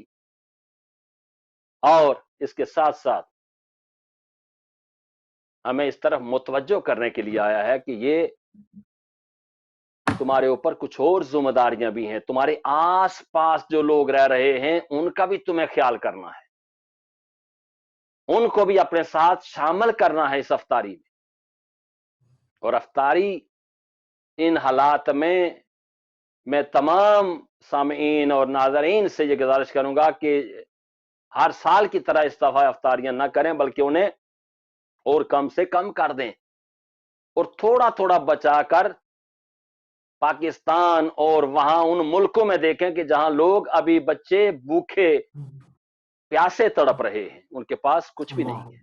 اور اس کے ساتھ ساتھ ہمیں اس طرف متوجہ کرنے کے لیے آیا ہے کہ یہ تمہارے اوپر کچھ اور ذمہ داریاں بھی ہیں. تمہارے آس پاس جو لوگ رہ رہے ہیں ان کا بھی تمہیں خیال کرنا ہے، ان کو بھی اپنے ساتھ شامل کرنا ہے اس افطاری میں. اور افطاری ان حالات میں تمام سامعین اور ناظرین سے یہ گزارش کروں گا کہ ہر سال کی طرح اس دفعہ افطاریاں نہ کریں، بلکہ انہیں اور کم سے کم کر دیں، اور تھوڑا تھوڑا بچا کر پاکستان اور وہاں ان ملکوں میں دیکھیں کہ جہاں لوگ ابھی بچے بھوکے پیاسے تڑپ رہے ہیں، ان کے پاس کچھ بھی نہیں ہے،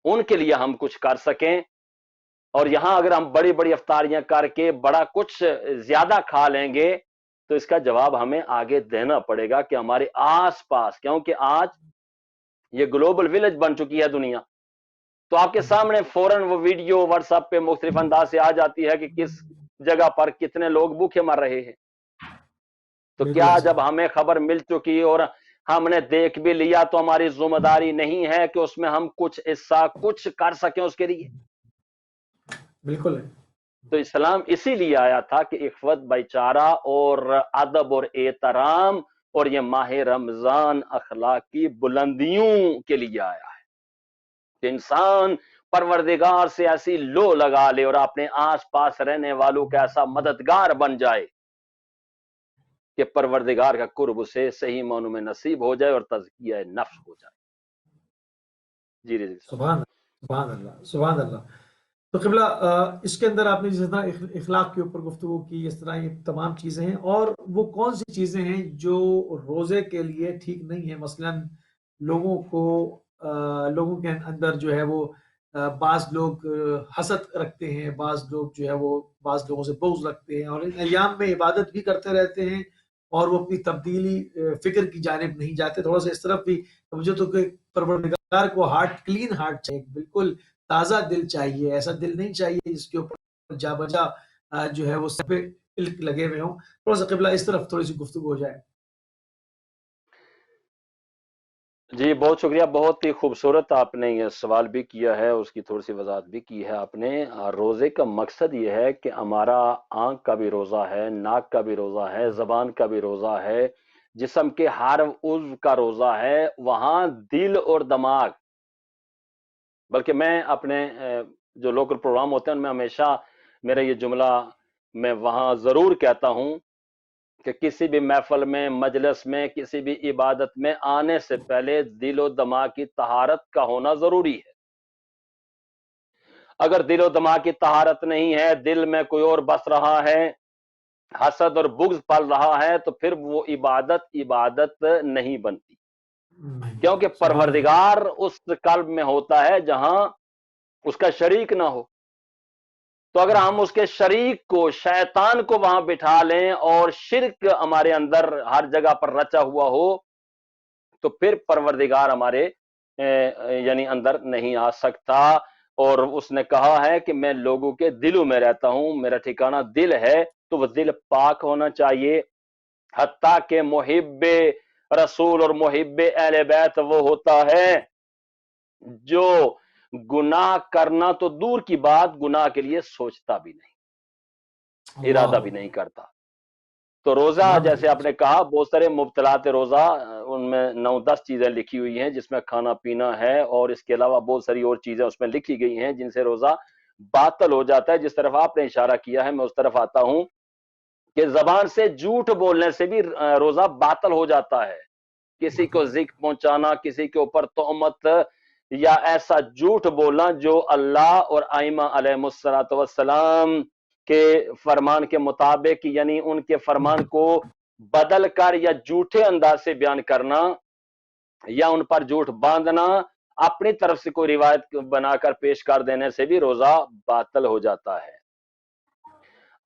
ان کے لیے ہم کچھ کر سکیں. اور یہاں اگر ہم بڑی بڑی افطاریاں کر کے بڑا کچھ زیادہ کھا لیں گے تو اس کا جواب ہمیں آگے دینا پڑے گا کہ ہمارے آس پاس، کیونکہ آج یہ گلوبل ولیج بن چکی ہے دنیا، تو آپ کے سامنے فوراً وہ ویڈیو واٹس ایپ پہ مختلف انداز سے آ جاتی ہے کہ کس جگہ پر کتنے لوگ بھوکے مر رہے ہیں. تو کیا جب ہمیں خبر مل چکی اور ہم نے دیکھ بھی لیا تو ہماری ذمہ داری نہیں ہے کہ اس میں ہم کچھ حصہ کچھ کر سکیں اس کے لیے؟
بالکل ہے.
تو اسلام اسی لیے آیا تھا کہ اخوت، بھائی چارہ اور ادب اور احترام، اور یہ ماہ رمضان اخلاقی بلندیوں کے لیے آیا ہے کہ انسان پروردگار سے ایسی لو لگا لے اور اپنے آس پاس رہنے والوں کا ایسا مددگار بن جائے کہ پروردگار کا قرب اسے صحیح معنوں میں نصیب ہو جائے اور تزکیہ نفس ہو جائے. جی
سبحان اللہ، سبحان اللہ. تو قبلہ اس کے اندر آپ نے جس طرح اخلاق کے اوپر گفتگو کی، اس طرح یہ تمام چیزیں ہیں، اور وہ کون سی چیزیں ہیں جو روزے کے لیے ٹھیک نہیں ہے؟ مثلا لوگوں کے اندر جو ہے وہ بعض لوگ حسد رکھتے ہیں، بعض لوگ جو ہے وہ بعض لوگوں سے بغض رکھتے ہیں، اور ان ایام میں عبادت بھی کرتے رہتے ہیں اور وہ اپنی تبدیلی فکر کی جانب نہیں جاتے. تھوڑا سا اس طرف بھی مجھے تو کہ پروردگار کو کلین ہارٹ چاہیے، بالکل تازہ دل چاہیے. ایسا دل نہیں چاہیے جس کے اوپر جا بجا جو ہے وہ سب علق لگے ہوئے ہوں. تھوڑا سا قبلہ اس طرف تھوڑی سی گفتگو ہو جائے.
جی بہت شکریہ، بہت ہی خوبصورت آپ نے یہ سوال بھی کیا ہے، اس کی تھوڑی سی وضاحت بھی کی ہے آپ نے. روزے کا مقصد یہ ہے کہ ہمارا آنکھ کا بھی روزہ ہے، ناک کا بھی روزہ ہے، زبان کا بھی روزہ ہے، جسم کے ہر عضو کا روزہ ہے، وہاں دل اور دماغ. بلکہ میں اپنے جو لوکل پروگرام ہوتے ہیں ان میں ہمیشہ میرا یہ جملہ میں وہاں ضرور کہتا ہوں کہ کسی بھی محفل میں، مجلس میں، کسی بھی عبادت میں آنے سے پہلے دل و دماغ کی طہارت کا ہونا ضروری ہے. اگر دل و دماغ کی طہارت نہیں ہے، دل میں کوئی اور بس رہا ہے، حسد اور بغض پل رہا ہے، تو پھر وہ عبادت نہیں بنتی، کیونکہ پروردگار اس قلب میں ہوتا ہے جہاں اس کا شریک نہ ہو۔ تو اگر ہم اس کے شریک کو، شیطان کو وہاں بٹھا لیں اور شرک ہمارے اندر ہر جگہ پر رچا ہوا ہو، تو پھر پروردگار ہمارے یعنی اندر نہیں آ سکتا۔ اور اس نے کہا ہے کہ میں لوگوں کے دلوں میں رہتا ہوں، میرا ٹھکانہ دل ہے، تو وہ دل پاک ہونا چاہیے۔ حتیٰ کہ محب رسول اور محب اہل بیت وہ ہوتا ہے جو گناہ کرنا تو دور کی بات، گناہ کے لیے سوچتا بھی نہیں، ارادہ بھی نہیں کرتا۔ تو روزہ جیسے آپ نے کہا، بہت سارے مبطلات روزہ، ان میں 9-10 چیزیں لکھی ہوئی ہیں جس میں کھانا پینا ہے، اور اس کے علاوہ بہت ساری اور چیزیں اس میں لکھی گئی ہیں جن سے روزہ باطل ہو جاتا ہے۔ جس طرف آپ نے اشارہ کیا ہے میں اس طرف آتا ہوں کہ زبان سے جھوٹ بولنے سے بھی روزہ باطل ہو جاتا ہے۔ کسی کو ذکر پہنچانا، کسی کے اوپر تہمت یا ایسا جھوٹ بولنا جو اللہ اور ائمہ علیہ السلام کے فرمان کے مطابق، یعنی ان کے فرمان کو بدل کر یا جھوٹے انداز سے بیان کرنا، یا ان پر جھوٹ باندھنا، اپنی طرف سے کوئی روایت بنا کر پیش کر دینے سے بھی روزہ باطل ہو جاتا ہے۔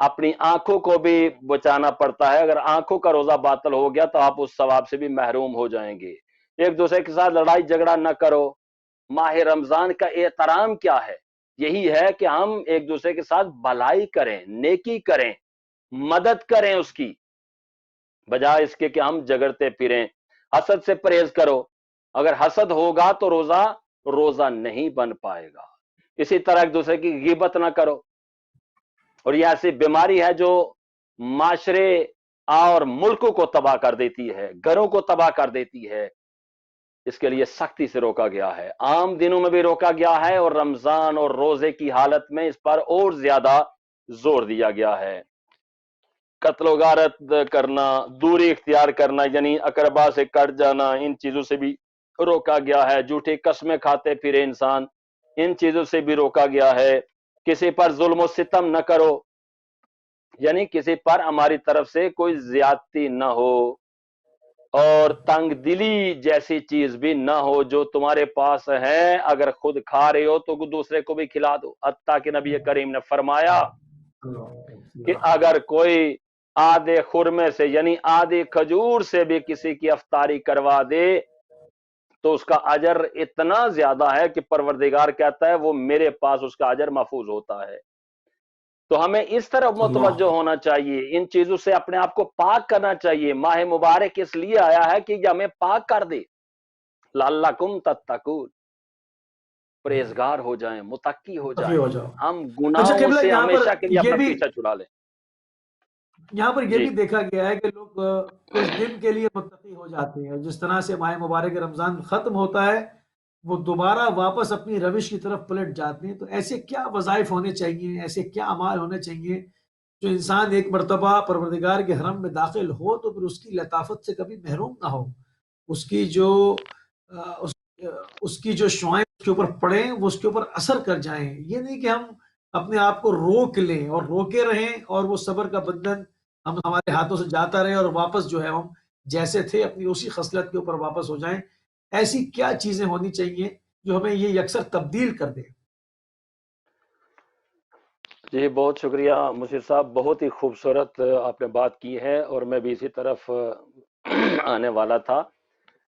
اپنی آنکھوں کو بھی بچانا پڑتا ہے، اگر آنکھوں کا روزہ باطل ہو گیا تو آپ اس ثواب سے بھی محروم ہو جائیں گے۔ ایک دوسرے کے ساتھ لڑائی جھگڑا نہ کرو۔ ماہ رمضان کا احترام کیا ہے؟ یہی ہے کہ ہم ایک دوسرے کے ساتھ بھلائی کریں، نیکی کریں، مدد کریں اس کی، بجائے اس کے کہ ہم جھگڑتے پھریں۔ حسد سے پرہیز کرو، اگر حسد ہوگا تو روزہ نہیں بن پائے گا۔ اسی طرح ایک دوسرے کی غیبت نہ کرو، اور یہ ایسی بیماری ہے جو معاشرے اور ملکوں کو تباہ کر دیتی ہے، گھروں کو تباہ کر دیتی ہے۔ اس کے لیے سختی سے روکا گیا ہے، عام دنوں میں بھی روکا گیا ہے، اور رمضان اور روزے کی حالت میں اس پر اور زیادہ زور دیا گیا ہے۔ قتل و غارت کرنا، دوری اختیار کرنا، یعنی اقربا سے کٹ جانا، ان چیزوں سے بھی روکا گیا ہے۔ جھوٹی قسمیں کھاتے پھرے انسان، ان چیزوں سے بھی روکا گیا ہے۔ کسی پر ظلم و ستم نہ کرو، یعنی کسی پر ہماری طرف سے کوئی زیادتی نہ ہو، اور تنگ دلی جیسی چیز بھی نہ ہو۔ جو تمہارے پاس ہے اگر خود کھا رہے ہو تو دوسرے کو بھی کھلا دو۔ حتیٰ کہ نبی کریم نے فرمایا کہ اگر کوئی آدھے خرمے سے، یعنی آدھی کھجور سے بھی کسی کی افطاری کروا دے تو اس کا اجر اتنا زیادہ ہے کہ پروردگار کہتا ہے وہ میرے پاس اس کا اجر محفوظ ہوتا ہے۔ تو ہمیں اس طرح متوجہ ہونا چاہیے، ان چیزوں سے اپنے آپ کو پاک کرنا چاہیے۔ ماہ مبارک اس لیے آیا ہے کہ یہ ہمیں پاک کر دے، لعلکم تتقون، پرہیزگار ہو جائیں، متقی ہو جائیں، ہم گناہوں سے ہمیشہ کے لیے اپنا پیچھا چھڑا لیں۔
یہاں پر یہ بھی دیکھا گیا ہے کہ لوگ کچھ دن کے لیے متقی ہو جاتے ہیں، جس طرح سے ماہ مبارک رمضان ختم ہوتا ہے وہ دوبارہ واپس اپنی روش کی طرف پلٹ جاتے ہیں۔ تو ایسے کیا وظائف ہونے چاہیے، ایسے کیا اعمال ہونے چاہیے جو انسان ایک مرتبہ پروردگار کے حرم میں داخل ہو تو پھر اس کی لطافت سے کبھی محروم نہ ہو، اس کی جو شعائیں اس کے اوپر پڑیں وہ اس کے اوپر اثر کر جائیں۔ یہ نہیں کہ ہم اپنے آپ کو روک لیں اور روکے رہیں اور وہ صبر کا بندھن ہمارے ہاتھوں سے جاتا رہے اور واپس جو ہے ہم جیسے تھے اپنی اسی خصلت کے اوپر واپس ہو جائیں۔ ایسی کیا چیزیں ہونی چاہیے جو ہمیں یہ یکسر تبدیل کر دیں؟
جی بہت شکریہ مشیر صاحب، بہت ہی خوبصورت آپ نے بات کی ہے، اور میں بھی اسی طرف آنے والا تھا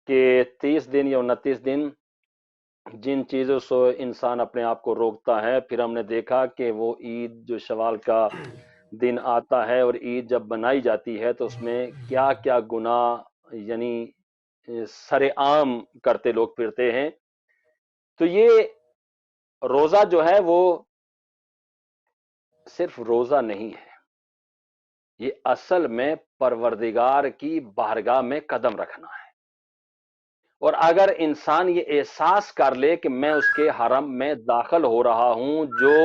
کہ 30 دن یا 29 دن جن چیزوں سے انسان اپنے آپ کو روکتا ہے، پھر ہم نے دیکھا کہ وہ عید جو شوال کا دن آتا ہے اور عید جب بنائی جاتی ہے تو اس میں کیا کیا گناہ یعنی سر عام کرتے لوگ پھرتے ہیں۔ تو یہ روزہ جو ہے وہ صرف روزہ نہیں ہے، یہ اصل میں پروردگار کی بارگاہ میں قدم رکھنا ہے۔ اور اگر انسان یہ احساس کر لے کہ میں اس کے حرم میں داخل ہو رہا ہوں جو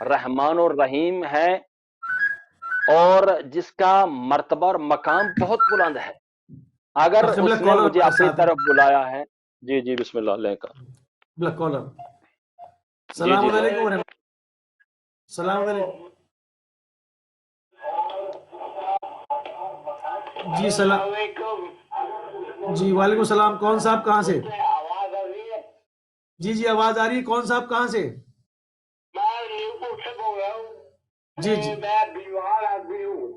رحمان اور رحیم ہے اور جس کا مرتبہ اور مقام بہت بلند ہے، اگر اس نے مجھے اپنی طرف بلایا ہے۔ جی بسم اللہ علیہ کا
السلام علیکم السلام علیکم. جی سلام. جی وعلیکم السلام. کون صاحب کہاں سے؟ جی جی آواز آ رہی ہے. کون صاحب کہاں سے؟ جی جی
میں بیمار آدمی ہوں.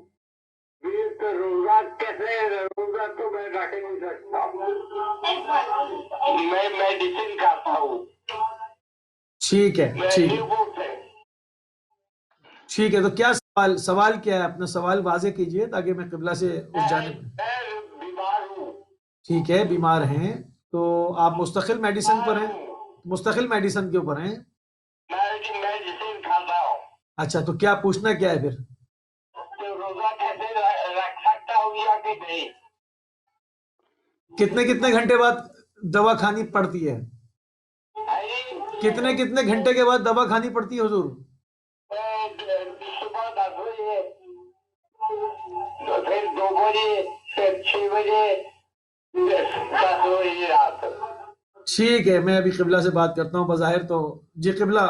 تو روزہ کیسے روزہ تو میں رکھ نہیں سکتا. میں میڈیسن کھاتا ہوں.
ٹھیک ہے ٹھیک ہے ٹھیک ہے. تو کیا سوال کیا ہے؟ اپنا سوال واضح کیجئے تاکہ میں قبلہ سے اس جانب.
میں بیمار ہوں.
ٹھیک ہے بیمار ہیں تو آپ مستقل میڈیسن پر ہیں؟ مستقل میڈیسن کے اوپر ہیں؟
میں میڈیسن کھاتا ہوں.
اچھا تو کیا پوچھنا کیا ہے پھر؟
تو روزہ کیسے رکھ سکتا ہوں یا کہ نہیں؟
کتنے گھنٹے بعد دوا کھانی پڑتی ہے؟ کتنے گھنٹے کے بعد دوا کھانی پڑتی ہے حضور؟
صبح 10 بجے، پھر 2 بجے، پھر 6 بجے، 10 بجے رات.
ٹھیک ہے میں ابھی قبلہ سے بات کرتا ہوں. بظاہر تو جی قبلہ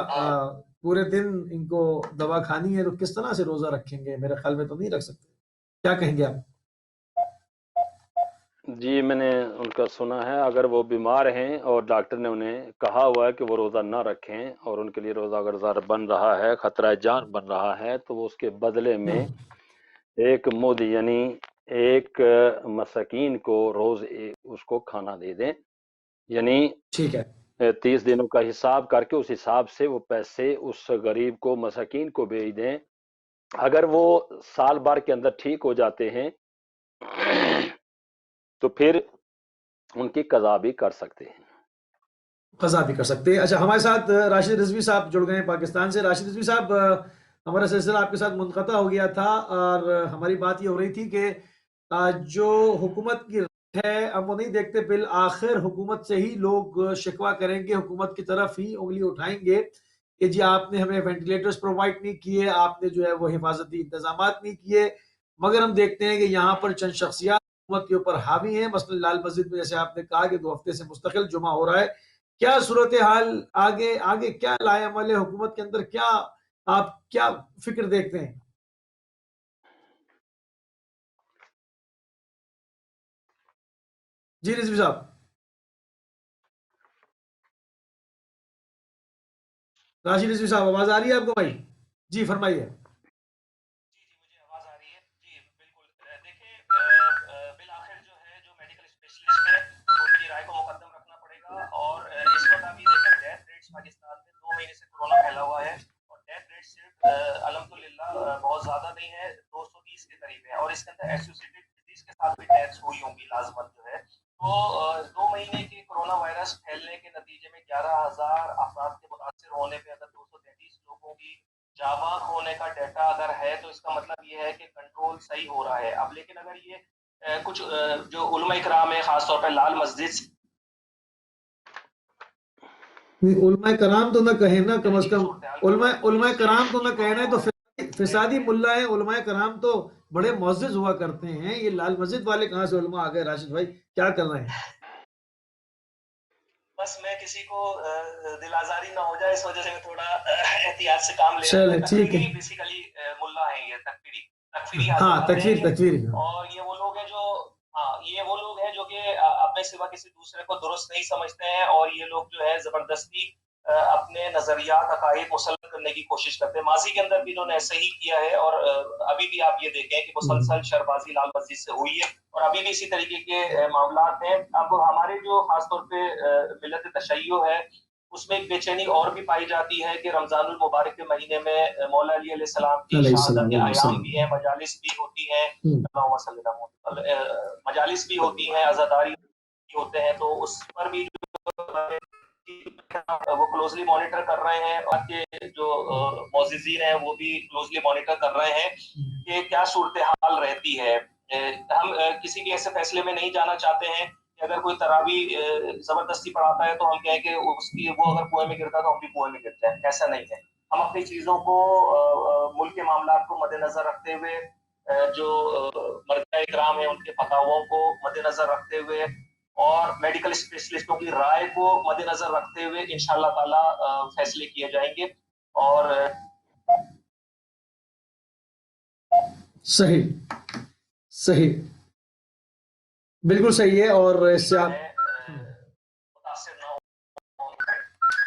پورے دن ان کو دوا کھانی ہے تو کس طرح سے روزہ رکھیں گے؟ میرے خیال میں تو نہیں رکھ سکتے. کیا کہیں گے آپ؟
جی میں نے ان کا سنا ہے، اگر وہ بیمار ہیں اور ڈاکٹر نے انہیں کہا ہوا ہے کہ وہ روزہ نہ رکھیں اور ان کے لیے روزہ اگر بن رہا ہے، خطرہ جان بن رہا ہے، تو وہ اس کے بدلے میں ایک مد یعنی ایک مسکین کو روز اس کو کھانا دے دیں. یعنی
ٹھیک ہے
30 دنوں کا حساب کر کے اس حساب سے وہ پیسے اس غریب کو مساکین کو بھیج دیں. اگر وہ سال بھر کے اندر ٹھیک ہو جاتے ہیں تو پھر ان کی قضا بھی کر سکتے ہیں.
قضا بھی کر سکتے ہیں. اچھا ہمارے ساتھ راشد رضوی صاحب جڑ گئے ہیں پاکستان سے. راشد رضوی صاحب ہمارا سلسلہ آپ کے ساتھ منقطع ہو گیا تھا اور ہماری بات یہ ہو رہی تھی کہ جو حکومت کی ہے ہم وہ نہیں دیکھتے، بالآخر حکومت سے ہی لوگ شکوہ کریں گے، حکومت کی طرف ہی انگلی اٹھائیں گے کہ جی آپ نے ہمیں وینٹیلیٹرز پرووائڈ نہیں کیے، آپ نے جو ہے وہ حفاظتی انتظامات نہیں کیے. مگر ہم دیکھتے ہیں کہ یہاں پر چند شخصیات حکومت کے اوپر حاوی ہیں. مثلا لال مسجد میں جیسے آپ نے کہا کہ 2 ہفتے سے مستقل جمعہ ہو رہا ہے. کیا صورتحال آگے کیا لائے عمل ہے حکومت کے اندر؟ کیا آپ کیا فکر دیکھتے ہیں؟ جی رضوی صاحب. راشد رضوی صاحب آواز آ رہی ہے آپ کو بھائی؟ جی فرمائیے.
جی جی مجھے آواز آ رہی ہے. جی بالکل. دیکھیں بالآخر جو ہے جو میڈیکل اسپیشلسٹ ہے ان کی رائے کو مقدم رکھنا پڑے گا. اور اس وقت ابھی دیکھیں ڈیتھ ریٹس پاکستان میں 2 مہینے سے کورونا پھیلا ہوا ہے اور ڈیتھ ریٹ صرف الحمدللہ بہت زیادہ نہیں ہے، 230 کے قریب ہے اور اس کے اندر ایسوسیٹڈ ڈیزیز کے ساتھ بھی ڈیتھس ہوئی ہوں گی لازمت جو ہے. تو 2 مہینے کے کورونا وائرس پھیلنے کے نتیجے میں 11,000 افراد کے متاثر ہونے پہ اگر 233 لوگوں کی جاں بحق ہونے کا ڈیٹا اگر ہے تو اس کا مطلب یہ ہے کہ کنٹرول صحیح ہو رہا ہے. اب لیکن اگر یہ کچھ جو علماء کرام ہے خاص طور پہ لال مسجد
علماء کرام تو نہ کہیں نا، کم از کم علماء کرام تو نہ کہنا ہے تو فسادی ملا ہیں. علماء کرام تو بڑے معزز ہوا کرتے ہیں، یہ لال مسجد والے کہاں سے علماء آ گئے؟ راشد بھائی کیا کر رہے ہیں؟
بس میں کسی کو دل آزاری نہ ہو جائے اس وجہ سے میں تھوڑا احتیاط سے کام لے رہا
چلے
ہوں.
ٹھیک ہے.
بیسیکلی ملا ہیں یہ تکفیری
ہاں
حضرات ہیں
تکفیر.
اور یہ وہ لوگ ہیں جو یہ وہ لوگ ہیں جو کہ اپنے سوا کسی دوسرے کو درست نہیں سمجھتے ہیں اور یہ لوگ جو ہے زبردستی اپنے نظریات عقائد مسلط کرنے کی کوشش کرتے ہیں. ماضی کے اندر بھی انہوں نے ایسے ہی کیا ہے اور ابھی بھی آپ یہ دیکھیں کہ مسلسل شربازی لال مسجد سے ہوئی ہے اور ابھی بھی اسی طریقے کے معاملات ہیں. اب ہمارے جو خاص طور پہ ملت تشیع ہے اس میں ایک بے چینی اور بھی پائی جاتی ہے کہ رمضان المبارک کے مہینے میں مولا علی علیہ السلام کی شہادت کے ایام بھی ہیں، مجالس بھی ہوتی ہیں، مجالس بھی ہوتی ہیں، عزاداری ہوتے ہیں. تو اس پر بھی وہ کلوزلی مانیٹر کر رہے ہیں اور کے جو معززین ہیں وہ بھی کلوزلی مانیٹر کر رہے ہیں کہ کیا صورتحال رہتی ہے. ہم کسی بھی ایسے فیصلے میں نہیں جانا چاہتے ہیں کہ اگر کوئی تراویح زبردستی پڑھاتا ہے تو ہم کہیں کہ اس کی وہ اگر کنویں میں گرتا ہے تو ہم بھی کنویں میں گرتے ہیں. ایسا نہیں ہے. ہم اپنی چیزوں کو ملک کے معاملات کو مد نظر رکھتے ہوئے جو مرجع اکرام ہیں ان کے فتاووں کو مد نظر رکھتے ہوئے اور میڈیکل اسپیشلسٹوں کی رائے کو مد نظر رکھتے ہوئے انشاءاللہ تعالی فیصلے کیے جائیں گے. اور
صحیح صحیح، بالکل صحیح ہے، اور اس سے آپ
متاثر نہ ہو.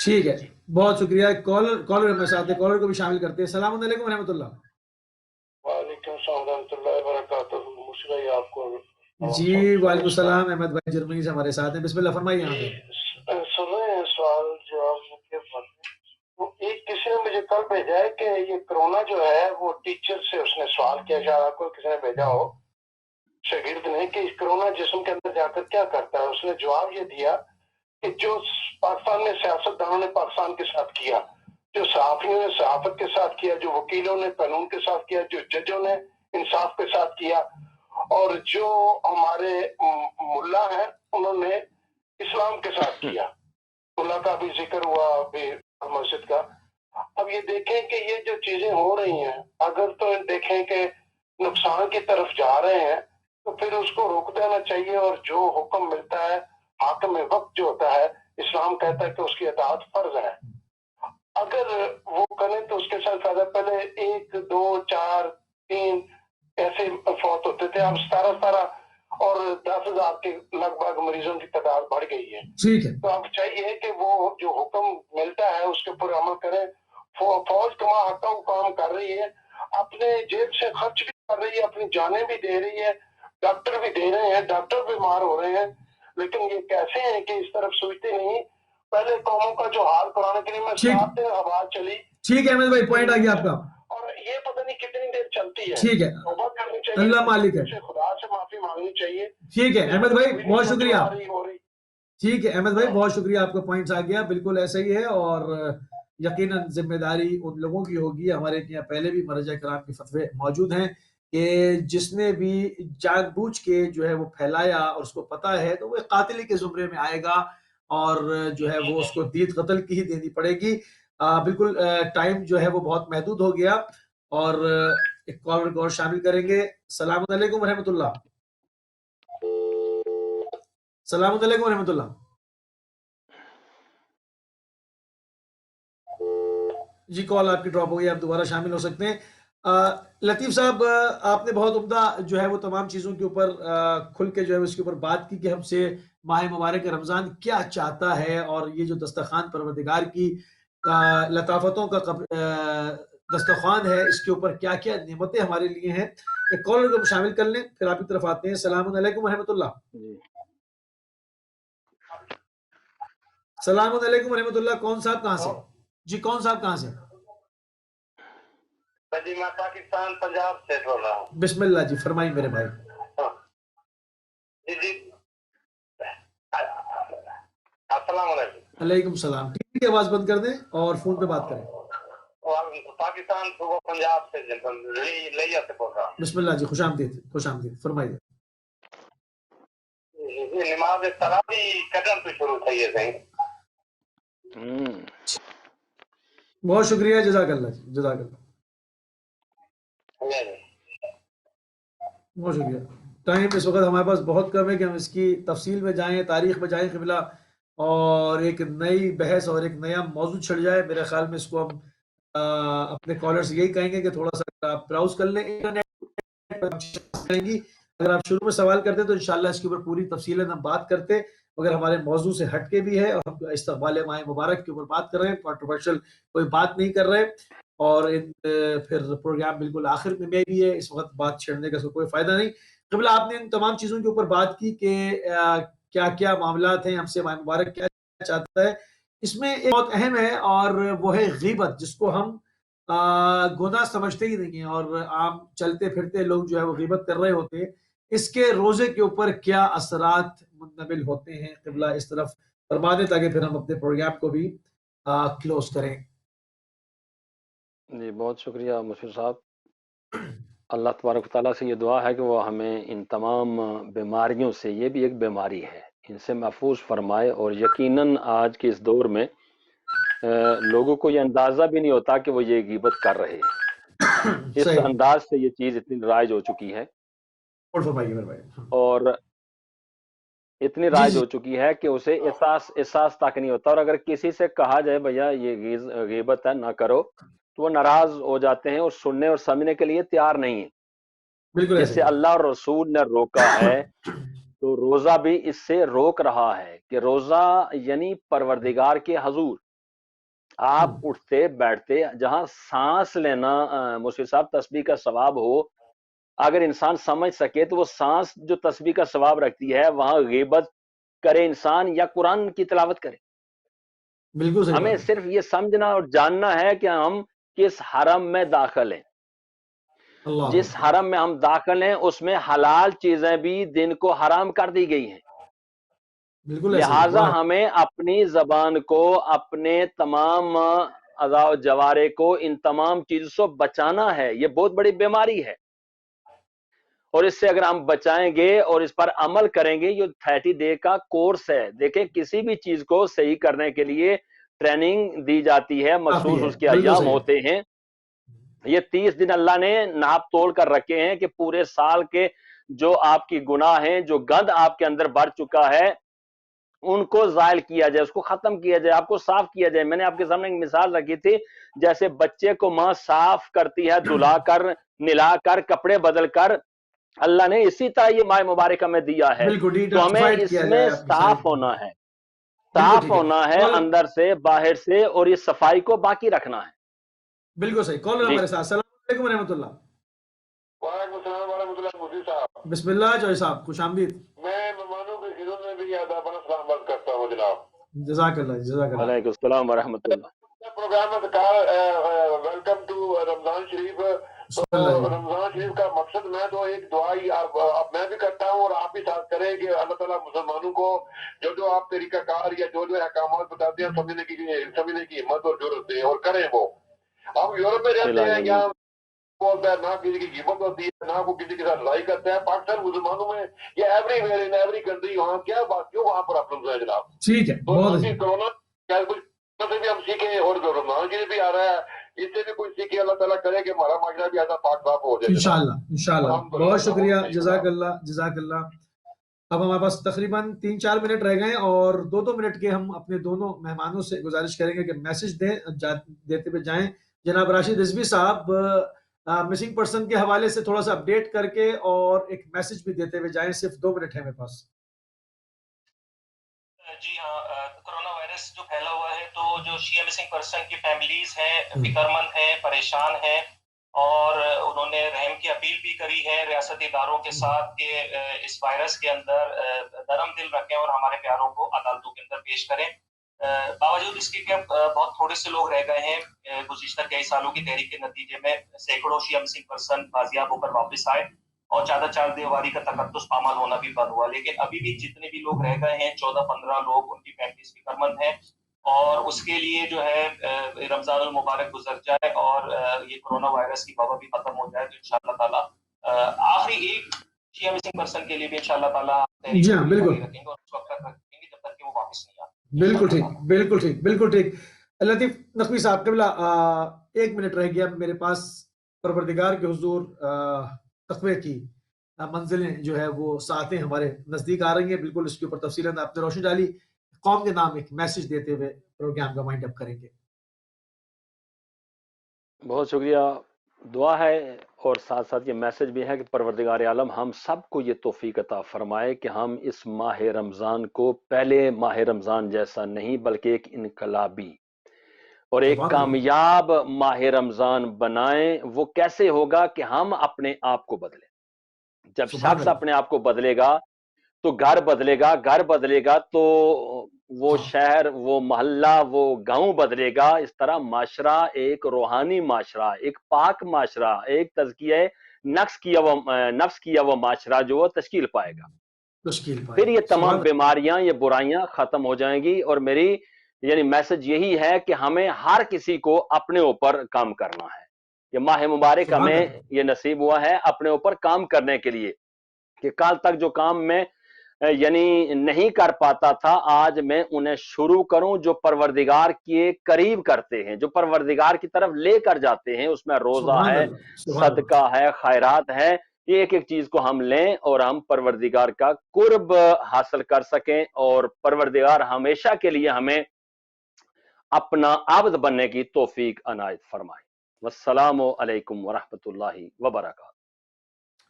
ٹھیک ہے، بہت شکریہ. کالر ہمارے ساتھ ہے، کالر کو بھی شامل کرتے ہیں. السلام علیکم ورحمۃ اللہ.
وعلیکم السلام ورحمۃ اللہ وبرکاتہ. مشکل آپ کو
جی وعلیکم السلام. احمد بھائی جرمنی سے ہمارے ساتھ ہیں. بسم اللہ فرمائیے. یہاں پہ
سن رہے ہیں سوال جو آپ وہ ایک کسی نے مجھے کل بھیجا ہے کہ یہ کرونا جو ہے وہ ٹیچر سے اس نے سوال کیا، شاید آپ کو کسی نے بھیجا ہو شاگرد نے، کہ کرونا جسم کے اندر جا کر کیا کرتا ہے. اس نے جواب یہ دیا کہ جو پاکستان میں سیاست دانوں نے پاکستان کے ساتھ کیا، جو صحافیوں نے صحافت کے ساتھ کیا، جو وکیلوں نے قانون کے ساتھ کیا، جو ججوں نے انصاف کے ساتھ کیا، اور جو ہمارے ملا ہیں انہوں نے اسلام کے ساتھ کیا. اللہ کا بھی ذکر ہوا ابھی مسجد کا. اب یہ دیکھیں کہ یہ جو چیزیں ہو رہی ہیں، اگر تو دیکھیں کہ نقصان کی طرف جا رہے ہیں تو پھر اس کو روک دینا چاہیے، اور جو حکم ملتا ہے حاکم وقت جو ہوتا ہے، اسلام کہتا ہے کہ اس کی اطاعت فرض ہے. اگر وہ کریں تو اس کے ساتھ فائدہ. پہلے 1 2 4 3 ایسے فوت ہوتے تھے، اب 17 اور 10,000 کے لگ بھگ مریضوں کی تعداد بڑھ گئی ہے.
ٹھیک ہے،
تو اب چاہیے کہ وہ جو حکم ملتا ہے اس کے اوپر عمل کریں. فوج کما حقہ کام کر رہی ہے، اپنے جیب سے خرچ بھی کر رہی ہے، اپنی جانیں بھی دے رہی ہے، ڈاکٹر بھی دے رہے ہیں، ڈاکٹر بیمار ہو رہے ہیں، لیکن یہ کیسے ہیں کہ اس طرف سوچتے نہیں. پہلے قوموں کا جو حال قرآن کریم میں 7 دن ہوا چلی.
ٹھیک ہے احمد بھائی، پوائنٹ آ گیا آپ کا.
اور یہ پتہ نہیں کتنی دیر چلتی ہے.
ٹھیک ہے،
توبہ کرنی چاہیے،
اللہ مالک ہے.
خدا سے معافی مانگنی چاہیے.
ٹھیک ہے احمد بھائی، بہت شکریہ.
ہو رہی.
ٹھیک ہے احمد بھائی، بہت شکریہ. آپ کا پوائنٹس آ گیا، بالکل ایسا ہی ہے. اور یقیناً ذمہ داری ان لوگوں کی ہوگی. ہمارے یہاں پہلے بھی مرجع کرام کے فتوے موجود ہیں کہ جس نے بھی جان بوجھ کے جو ہے وہ پھیلایا اور اس کو پتا ہے تو وہ قاتلی کے زمرے میں آئے گا، اور جو ہے وہ اس کو دید قتل کی ہی دینی پڑے گی. بالکل ٹائم جو ہے وہ بہت محدود ہو گیا، اور ایک کالر کو اور شامل کریں گے. السلام علیکم ورحمۃ اللہ. السلام علیکم ورحمۃ اللہ. جی کال آپ کی ڈراپ ہو گئی، آپ دوبارہ شامل ہو سکتے ہیں. لطیف صاحب، آپ نے بہت عمدہ جو ہے وہ تمام چیزوں کے اوپر کھل کے جو ہے اس کے اوپر بات کی کہ ہم سے ماہ مبارک رمضان کیا چاہتا ہے، اور یہ جو دسترخوان پروردگار کی لطافتوں کا دسترخوان ہے، اس کے اوپر کیا کیا نعمتیں ہمارے لیے ہیں. ایک کالر کو شامل کر لیں، پھر آپ کی طرف آتے ہیں. السلام علیکم ورحمۃ اللہ. السلام علیکم ورحمۃ اللہ. کون صاحب کہاں سے؟ جی کون صاحب کہاں سے؟
جی میں پاکستان پنجاب سے بول رہا ہوں.
بسم اللہ جی، فرمائیں میرے بھائی.
جی السلام علیکم.
علیکم السلام. ٹی وی کی آواز بند کر دیں اور فون پہ بات کریں.
پاکستان پنجاب سے لیا سے بول رہا ہوں.
بسم اللہ جی، خوش آمدید، خوش آمدید، فرمائیے.
نماز تراویح قدم پہ شروع تھی ہے صحیح.
بہت شکریہ، جزاک اللہ جی، جزاک اللہ. بہت شکریہ. ٹائم اس وقت ہمارے پاس بہت کم ہے کہ ہم اس کی تفصیل میں جائیں، تاریخ میں جائیں قبلہ، اور ایک نئی بحث اور ایک نیا موضوع چھڑ جائے. میرے خیال میں اس کو ہم اپنے کالر سے یہی کہیں گے کہ تھوڑا سا آپ براؤز کر لیں انٹرنیٹ گی. اگر آپ شروع میں سوال کرتے تو انشاءاللہ اس کے اوپر پوری تفصیل ہم بات کرتے. اگر ہمارے موضوع سے ہٹ کے بھی ہے اور ہم استقبال ماہ مبارک کے اوپر بات کر رہے ہیں، کنٹروورشل کوئی بات نہیں کر رہے، اور پھر پروگرام بالکل آخر میں بھی ہے، اس وقت بات چھیڑنے کا کوئی فائدہ نہیں. قبلہ آپ نے ان تمام چیزوں کے اوپر بات کی کہ کیا کیا معاملات ہیں، ہم سے ماہ مبارک کیا چاہتا ہے. اس میں ایک بہت اہم ہے، اور وہ ہے غیبت، جس کو ہم گناہ سمجھتے ہی نہیں ہیں، اور عام چلتے پھرتے لوگ جو ہے وہ غیبت کر رہے ہوتے ہیں. اس کے روزے کے اوپر کیا اثرات منتقل ہوتے ہیں، قبلہ اس طرف فرما دیں تاکہ پھر ہم اپنے پروگرام کو بھی کلوز کریں.
جی بہت شکریہ مشیر صاحب. اللہ تبارک و تعالیٰ سے یہ دعا ہے کہ وہ ہمیں ان تمام بیماریوں سے، یہ بھی ایک بیماری ہے، ان سے محفوظ فرمائے. اور یقیناً آج کے اس دور میں لوگوں کو یہ اندازہ بھی نہیں ہوتا کہ وہ یہ غیبت کر رہے ہیں. اس انداز سے یہ چیز اتنی رائج ہو چکی ہے، اور اتنی رائج ہو چکی ہے کہ اسے احساس تک نہیں ہوتا. اور اگر کسی سے کہا جائے بھیا یہ غیبت ہے نہ کرو، تو وہ ناراض ہو جاتے ہیں اور سننے اور سمجھنے کے لیے تیار نہیں ہیں.
بالکل
جس سے اللہ اور رسول نے روکا ہے تو روزہ بھی اس سے روک رہا ہے کہ روزہ یعنی پروردگار کے حضور آپ اٹھتے بیٹھتے جہاں سانس لینا مفتی صاحب تسبیح کا ثواب ہو، اگر انسان سمجھ سکے تو وہ سانس جو تسبیح کا ثواب رکھتی ہے وہاں غیبت کرے انسان یا قرآن کی تلاوت کرے.
بالکل صحیح
ہمیں
بات ہے.
صرف یہ سمجھنا اور جاننا ہے کہ ہم کس حرم میں داخل ہیں.
اللہ
جس حرم میں ہم داخل ہیں اس میں حلال چیزیں بھی دن کو حرام کر دی گئی ہیں.
بالکل ایسے ہی
لہٰذا
واہ.
ہمیں اپنی زبان کو، اپنے تمام اعضاء و جوارے کو ان تمام چیزوں سے بچانا ہے. یہ بہت بڑی بیماری ہے اور اس سے اگر ہم بچائیں گے اور اس پر عمل کریں گے، یہ 30 ڈے کا کورس ہے. دیکھیں کسی بھی چیز کو صحیح کرنے کے لیے ٹریننگ دی جاتی ہے،
کافی
مخصوص
ہے.
اس کے
بالکل
ایام
صحیح ہے.
ہوتے ہیں. یہ 30 دن اللہ نے ناپ تول کر رکھے ہیں کہ پورے سال کے جو آپ کی گناہ ہیں، جو گند آپ کے اندر بڑھ چکا ہے، ان کو زائل کیا جائے، اس کو ختم کیا جائے، آپ کو صاف کیا جائے. میں نے آپ کے سامنے ایک مثال رکھی تھی، جیسے بچے کو ماں صاف کرتی ہے، دھلا کر، نلا کر، کپڑے بدل کر، اللہ نے اسی طرح یہ ماہ مبارکہ میں دیا ہے.
بالکل
تو ہمیں
ڈیٹاکسیفائڈ
اس
کیا
میں
جائے آپ کی ساری.
صاف ہونا ہے،
بالکل
صاف
ٹھیک ہے.
ہونا ہے
کال
اندر سے باہر سے، اور یہ صفائی کو باقی رکھنا ہے.
بالکل صحیح. کال
جی
ہمارے ساتھ. السلام علیکم ورحمۃ اللہ.
وعلیکم السلام ورحمۃ اللہ. مفتی صاحب
بسم اللہ جوئی صاحب، خوش آمدید.
میں مہمانوں کی خدمت میں بھی آداب سلام عرض کرتا ہوں جناب.
جزاک اللہ جزاک اللہ.
وعلیکم السلام ورحمۃ اللہ.
پروگرام میں کہا ویلکم ٹو رمضان شریف. تو
بسم اللہ جی.
رمضان شریف کا مقصد میں تو ایک دعائی اب میں بھی کرتا ہوں اور آپ بھی ساتھ کریں کہ اللہ تعالیٰ مسلمانوں کو جو آپ طریقہ کار یا جو احکامات بتاتے ہیں سمجھنے کی ہمت اور ضرورت دیں اور کریں. وہ ہم یورپ میں رہتے ہیں، یہاں بولتا ہے نہ کسی کی قیمت ہوتی ہے، نہ وہ کسی کے ساتھ لڑائی کرتے ہیں. پاکستان مسلمانوں میں یہ every where in every country, وہاں کیا بات کیوں وہاں پر پرابلم ہے جناب؟
ٹھیک ہے،
تو
بہت
ہم
اچھا.
کرونا کیا کچھ سے بھی ہم سیکھیں اور جو رمضان شریف بھی آ رہا ہے اس سے بھی کچھ سیکھے. اللہ تعالیٰ کرے کہ ہمارا معاشرہ بھی ایسا پاک صاف ہو جائے.
انشاءاللہ انشاءاللہ.
الحمدللہ.
بہت شکریہ. جزاک اللہ جزاک اللہ. اب ہمارے پاس تقریباً 3-4 منٹ رہ گئے اور 2 منٹ کے ہم اپنے دونوں مہمانوں سے گزارش کریں گے کہ میسج دیتے ہوئے جائیں. جناب راشد رضوی صاحب مسنگ پرسن کے حوالے سے تھوڑا سا اپڈیٹ کر کے اور ایک میسج بھی دیتے ہوئے جائیں. صرف 2 منٹ ہے میرے پاس.
جی ہاں، کرونا وائرس جو پھیلا ہوا ہے تو جو شیعہ مسنگ پرسن کی فیملیز ہیں فکر مند ہیں، پریشان ہیں، اور انہوں نے رحم کی اپیل بھی کری ہے ریاستی اداروں کے ساتھ کہ اس وائرس کے اندر نرم دل رکھیں اور ہمارے پیاروں کو عدالتوں کے اندر پیش کریں. باوجود اس کے کہ بہت تھوڑے سے لوگ رہ گئے ہیں. گزشتہ کئی سالوں کی تحریک کے نتیجے میں سینکڑوں شیعہ مسنگ پرسن بازیاب ہو کر واپس آئے اور چادر چار دیواری کا تقدس پامال ہونا بھی بند ہوا. لیکن ابھی بھی جتنے بھی لوگ رہ گئے ہیں 14-15 لوگ، ان کی فیملیز فکر مند ہیں اور اس کے لیے جو ہے رمضان المبارک گزر جائے اور یہ کرونا وائرس کی وبا بھی ختم ہو جائے تو انشاءاللہ تعالیٰ آخری ایک شیعہ مسنگ پرسن کے لیے بھی انشاءاللہ تعالیٰ
جی ہاں بالکل
رکھیں گے اور اس وقت تک رکھیں گے جب تک کہ وہ واپس نہیں آتے.
بالکل ٹھیک بالکل ٹھیک بالکل ٹھیک. لطیف نقوی صاحب قبلہ 1 منٹ رہ گیا میرے پاس. پروردگار کے حضور تقوی کی منزلیں جو ہے وہ ساتیں ہمارے نزدیک آ رہی ہیں. بالکل اس کے اوپر تفصیلاً آپ نے روشنی ڈالی. قوم کے نام ایک میسج دیتے ہوئے پروگرام کا وائنڈ اپ کریں گے.
بہت شکریہ. دعا ہے اور ساتھ ساتھ یہ میسج بھی ہے کہ پروردگار عالم ہم سب کو یہ توفیق عطا فرمائے کہ ہم اس ماہ رمضان کو پہلے ماہ رمضان جیسا نہیں بلکہ ایک انقلابی اور ایک کامیاب ماہ رمضان بنائیں. وہ کیسے ہوگا کہ ہم اپنے آپ کو بدلیں. جب شخص اپنے آپ کو بدلے گا تو گھر بدلے گا، گھر بدلے گا تو وہ شہر، وہ محلہ، وہ گاؤں بدلے گا. اس طرح معاشرہ ایک روحانی معاشرہ، ایک پاک معاشرہ، ایک تزکیہ نفس کیا وہ معاشرہ جو وہ تشکیل پائے گا. پھر یہ تمام بیماریاں، یہ برائیاں ختم ہو جائیں گی. اور میری یعنی میسج یہی ہے کہ ہمیں ہر کسی کو اپنے اوپر کام کرنا ہے. یہ ماہ مبارک ہمیں یہ نصیب ہوا ہے اپنے اوپر کام کرنے کے لیے کہ کل تک جو کام میں یعنی نہیں کر پاتا تھا آج میں انہیں شروع کروں. جو پروردگار کے قریب کرتے ہیں، جو پروردگار کی طرف لے کر جاتے ہیں، اس میں روزہ ہے، صدقہ ہے، خیرات ہے. یہ ایک ایک چیز کو ہم لیں اور ہم پروردگار کا قرب حاصل کر سکیں اور پروردگار ہمیشہ کے لیے ہمیں اپنا عبد بننے کی توفیق عنایت فرمائے. والسلام علیکم ورحمۃ اللہ وبرکاتہ۔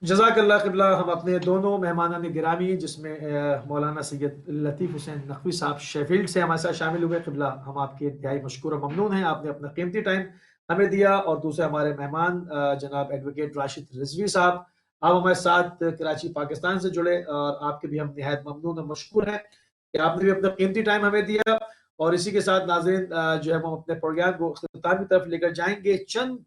جزاک اللہ قبلہ۔ ہم اپنے دونوں مہمانان گرامی جس میں مولانا سید لطیف حسین نقوی صاحب شیفیلڈ سے ہمارے ساتھ شامل ہوئے، قبلہ ہم آپ کے انتہائی مشکور و ممنون ہیں، آپ نے اپنا قیمتی ٹائم ہمیں دیا۔ اور دوسرے ہمارے مہمان جناب ایڈوکیٹ راشد رضوی صاحب، آپ ہمارے ساتھ کراچی پاکستان سے جڑے، اور آپ کے بھی ہم نہایت ممنون اور مشکور ہیں کہ آپ نے بھی اپنا قیمتی ٹائم ہمیں دیا۔ اور اسی کے ساتھ ناظرین جو ہے ہم اپنے پروگرام کو اختتام کی طرف لے کر جائیں گے۔ چند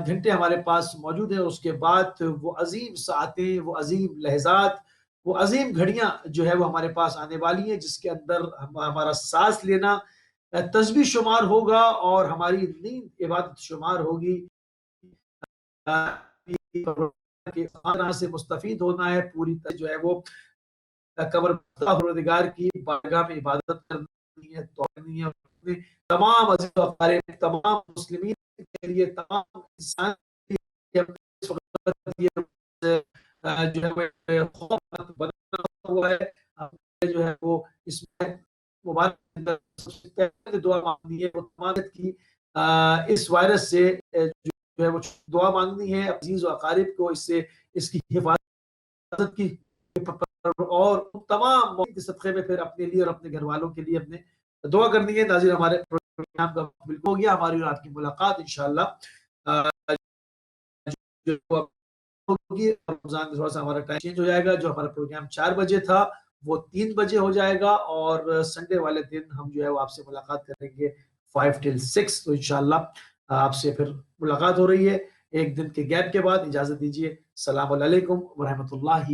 گھنٹے ہمارے پاس موجود ہیں، اس کے بعد وہ عظیم ساعتیں، وہ عظیم لحظات، وہ عظیم گھڑیاں جو ہے وہ ہمارے پاس آنے والی ہیں، جس کے اندر ہمارا سانس لینا تسبیح شمار ہوگا اور ہماری نیند عبادت شمار ہوگی۔ سے مستفید ہونا ہے، پوری جو ہے وہ قبر پروردگار کی بارگاہ میں عبادت کرنی ہے، توڑنی ہے، تمام عزیز و اقارب، تمام مسلمین کے لیے، تمام انسان جو ہے خوف بنا ہوا ہے، جو ہے وہ اس میں مبارک دعا مانگنی ہے، وہ تمامت کی اس وائرس سے جو ہے وہ دعا مانگنی ہے عزیز و اقارب کو، اس سے اس کی حفاظت کی، اور تمام موت صدقے میں پھر اپنے لیے اور اپنے گھر والوں کے لیے اپنے دعا کرنی ہے۔ ناظرین، ہمارے پروگرام کا وقت ہو گیا، ہماری اور آپ کی ملاقات انشاءاللہ جو ہوگی رمضان تھوڑا سا ہمارا ٹائم چینج ہو جائے گا، جو ہمارا پروگرام 4 بجے تھا وہ 3 بجے ہو جائے گا، اور سنڈے والے دن ہم جو ہے وہ آپ سے ملاقات کریں گے 5 till 6۔ تو انشاءاللہ آپ سے پھر ملاقات ہو رہی ہے ایک دن کے گیپ کے بعد۔ اجازت دیجیے، السلام علیکم ورحمۃ اللہ